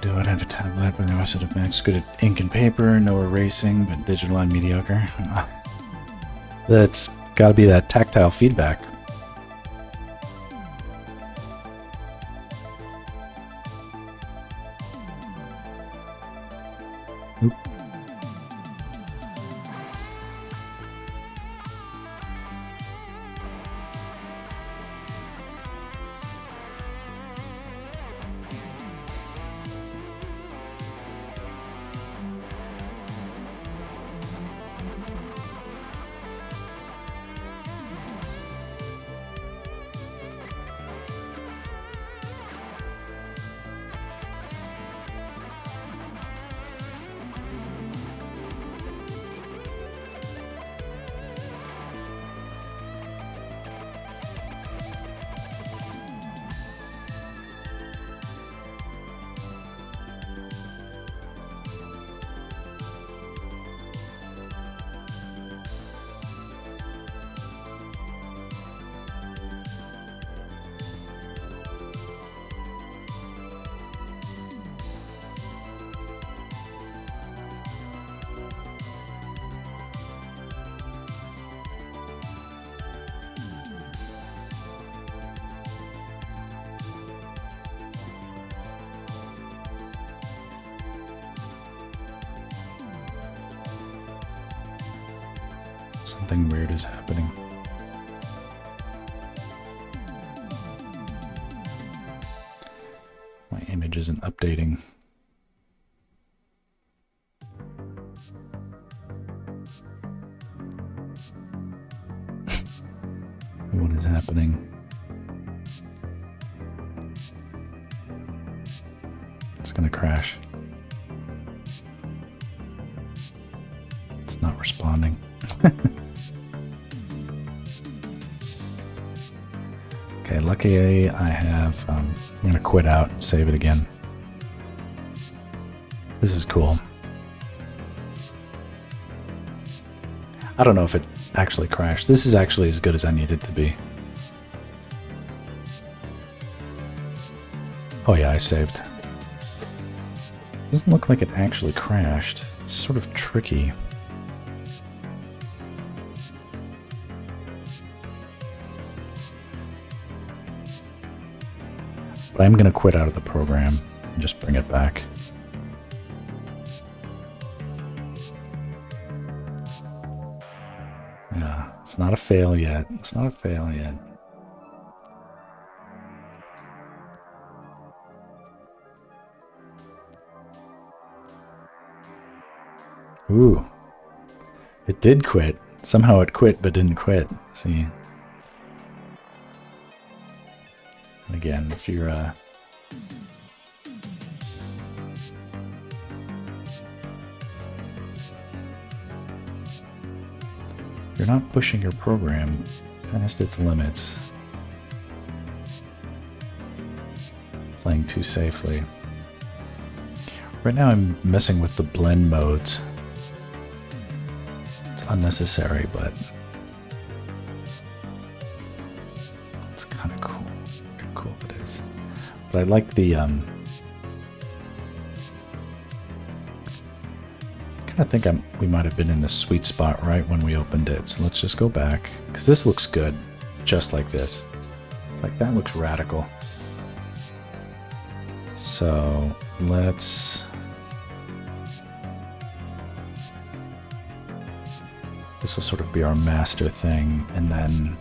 Do I'd have a tablet, but I should have max good at ink and paper, no erasing, but digital and mediocre. That's gotta be that tactile feedback. Oop. Something weird is happening. My image isn't updating. What is happening? It's gonna crash. It's not responding. Okay, luckily I have, I'm gonna quit out and save it again. This is cool. I don't know if it actually crashed. This is actually as good as I need it to be. Oh yeah, I saved. Doesn't look like it actually crashed. It's sort of tricky. But I'm going to quit out of the program and just bring it back. Yeah, it's not a fail yet. It's not a fail yet. Ooh. It did quit. Somehow it quit but didn't quit. See? Again, if you're You're not pushing your program past its limits. Playing too safely. Right now I'm messing with the blend modes. It's unnecessary, but it's kind of cool. Look how cool it is. But I like the I think we might have been in the sweet spot right when we opened it. So let's just go back. Because this looks good. Just like this. It's like, that looks radical. So let's... This will sort of be our master thing. And then...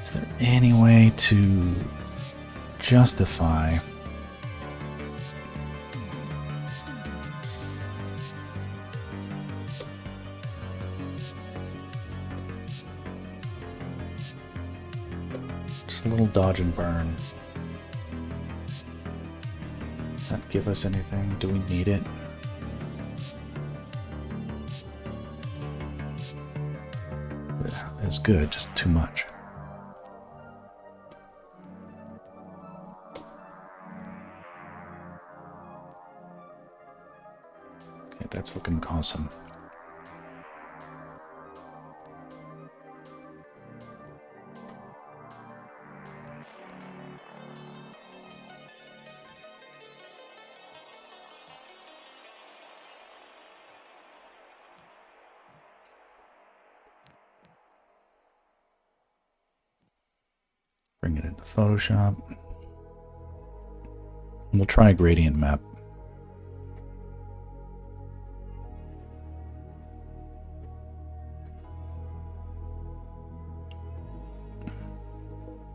Is there any way to justify... Just a little dodge and burn. Does that give us anything? Do we need it? Yeah, it's good, just too much. Okay, that's looking awesome. Bring it into Photoshop. And we'll try a gradient map.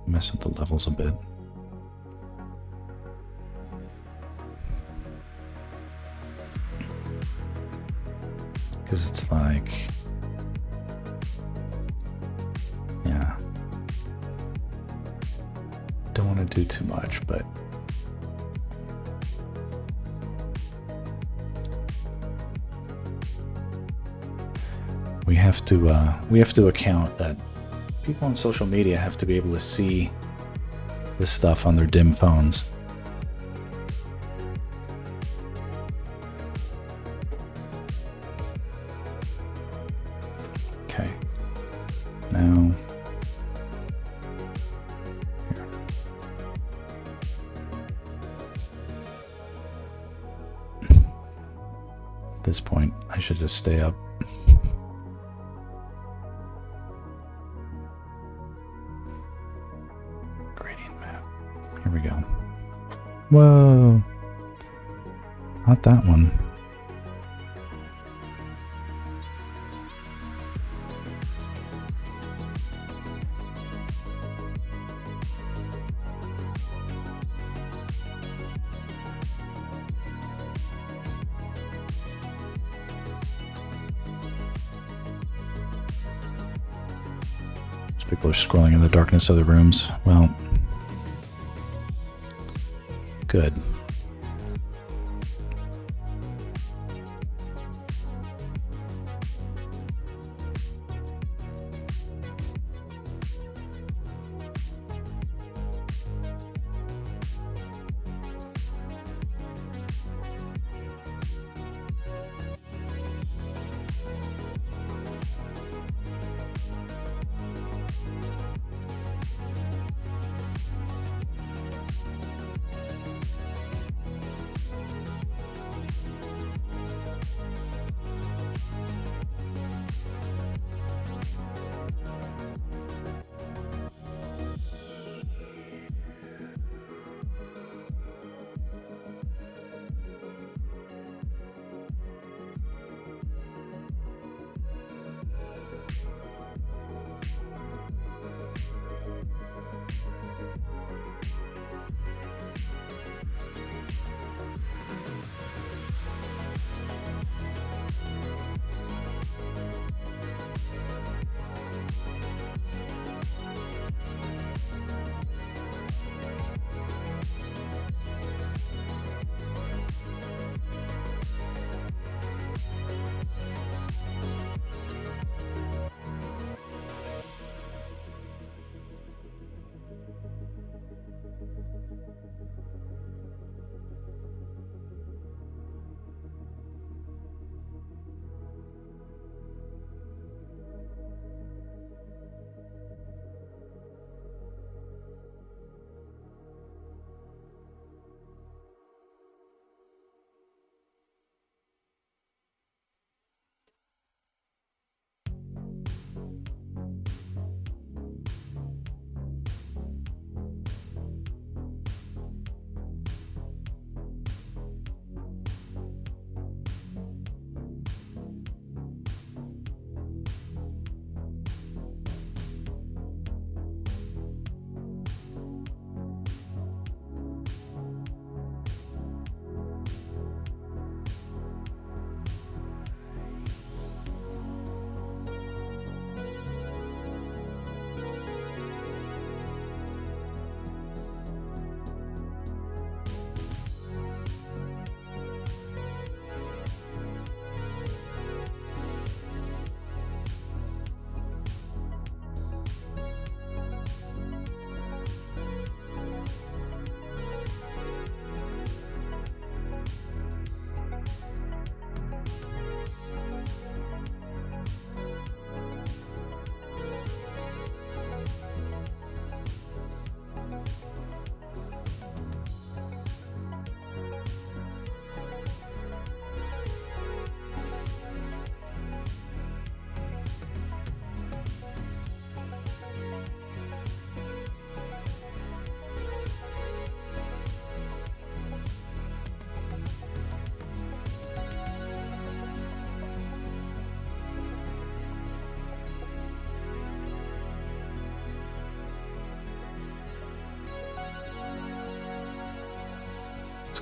Mess with the levels a bit. Because it's like... Yeah. Don't want to do too much, but we have to account that people on social media have to be able to see this stuff on their dim phones. Okay. Now at this point, I should just stay up. Gradient map. Here we go. Whoa. Not that one. People are scrolling in the darkness of the rooms. Well, good.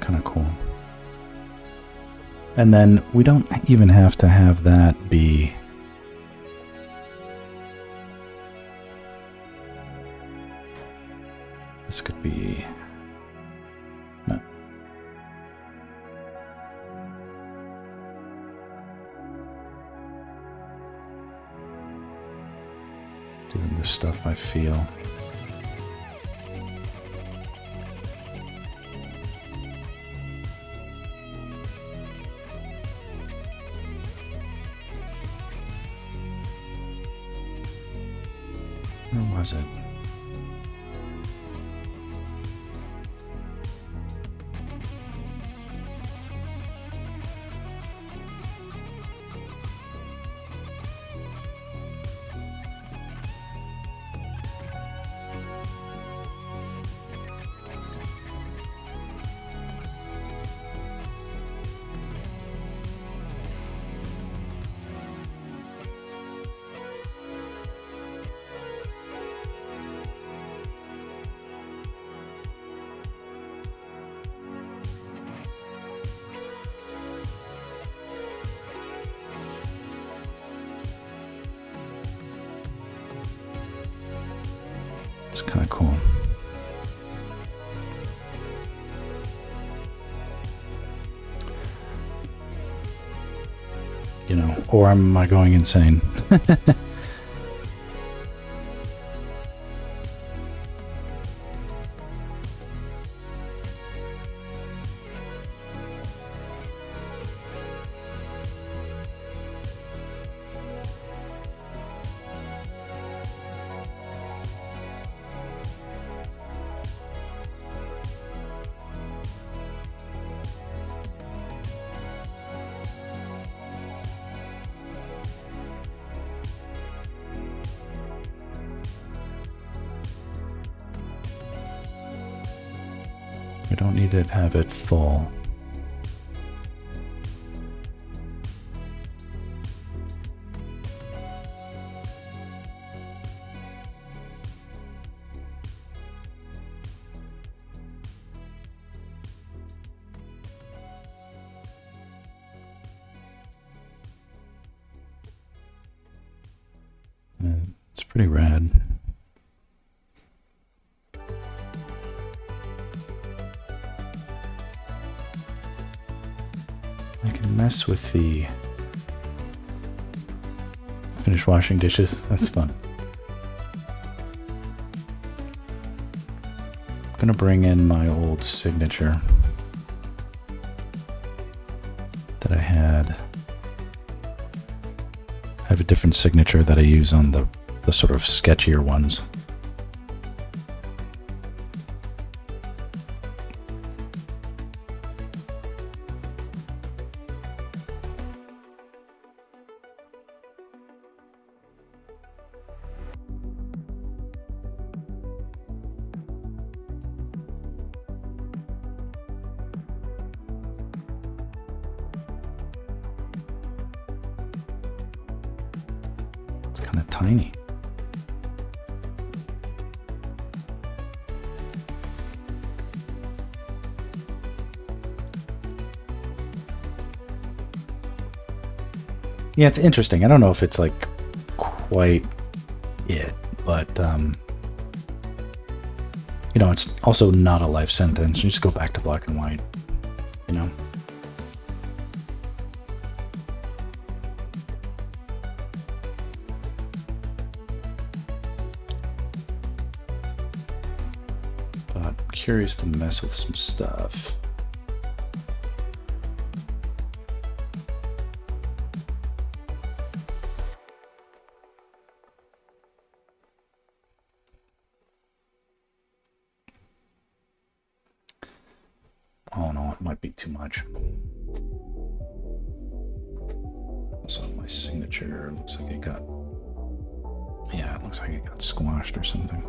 kind of cool. And then we don't even have to have that be... This could be... No. Doing this stuff I feel. Where was it? It's kind of cool. You know, or am I going insane? We don't need to have it full. It's pretty rad. I can mess with the... Finish washing dishes. That's fun. I'm gonna bring in my old signature that I had. I have a different signature that I use on the sort of sketchier ones. It's kind of tiny. Yeah, it's interesting. I don't know if it's like quite it, but you know, it's also not a life sentence. You just go back to black and white, you know. But I'm curious to mess with some stuff. Oh no, it might be too much. Also, my signature looks like it got... Yeah, it looks like it got squashed or something.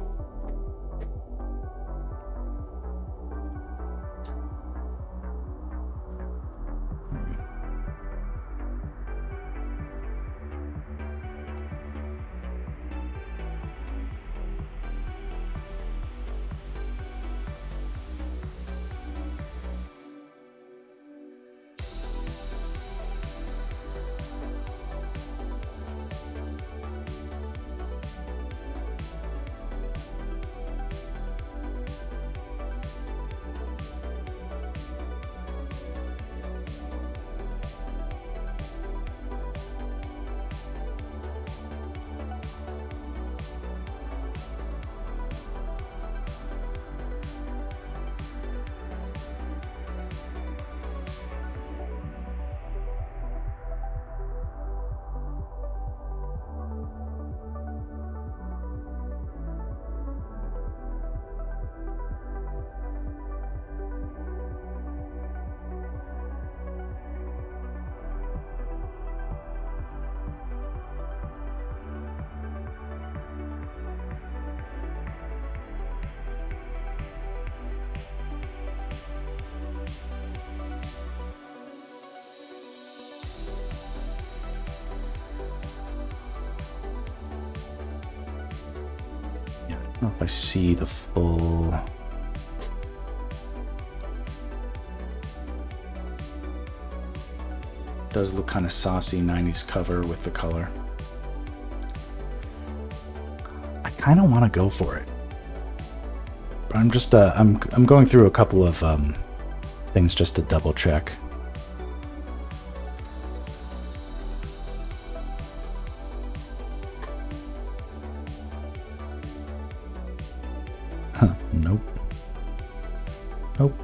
don't know if I see the full... Does look kind of saucy 90s cover with the color. I kind of want to go for it. But I'm just I'm going through a couple of things just to double check. Huh, nope. Nope.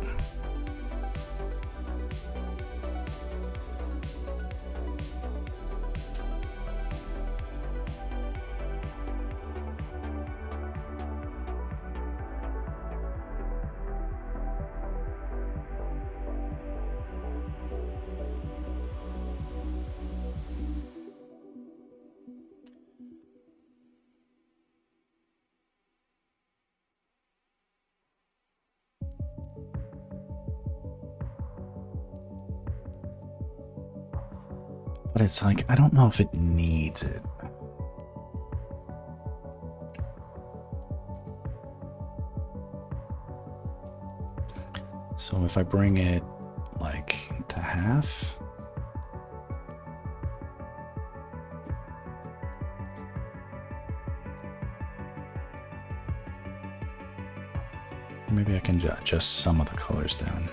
But it's like, I don't know if it needs it. So if I bring it like to half. Maybe I can adjust some of the colors down.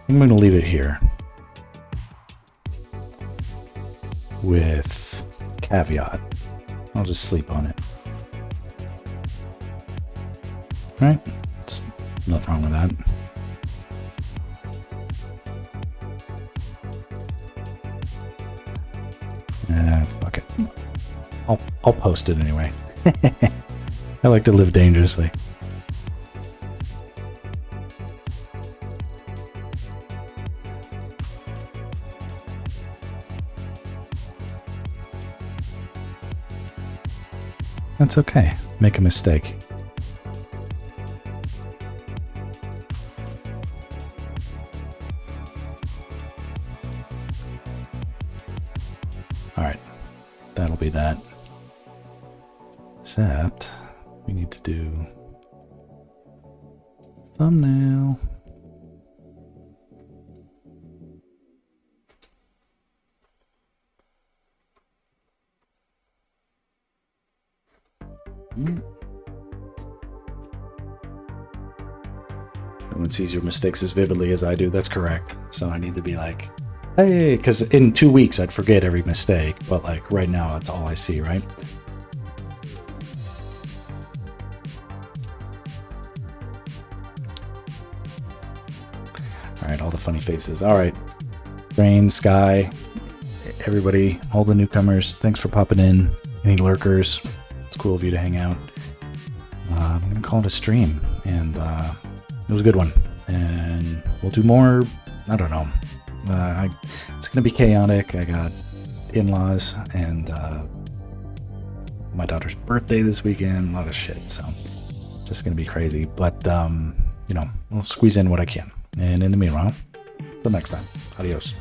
I'm going to leave it here with caveat. I'll just sleep on it. All right, just nothing wrong with that. Fuck it. I'll post it anyway. I like to live dangerously. That's okay. Make a mistake. All right. That'll be that. Except we need to do thumbnail. No one sees your mistakes as vividly as I do. That's correct. So I need to be like, hey, because in 2 weeks I'd forget every mistake, but like right now that's all I see, right? All right, all the funny faces. All right, Rain, Sky, everybody, all the newcomers, thanks for popping in. Any lurkers? It's cool of you to hang out. I'm gonna call it a stream, and it was a good one. And we'll do more. I don't know. It's gonna be chaotic. I got in-laws and my daughter's birthday this weekend. A lot of shit, so just gonna be crazy. But you know, I'll squeeze in what I can. And in the meanwhile, till next time. Adios.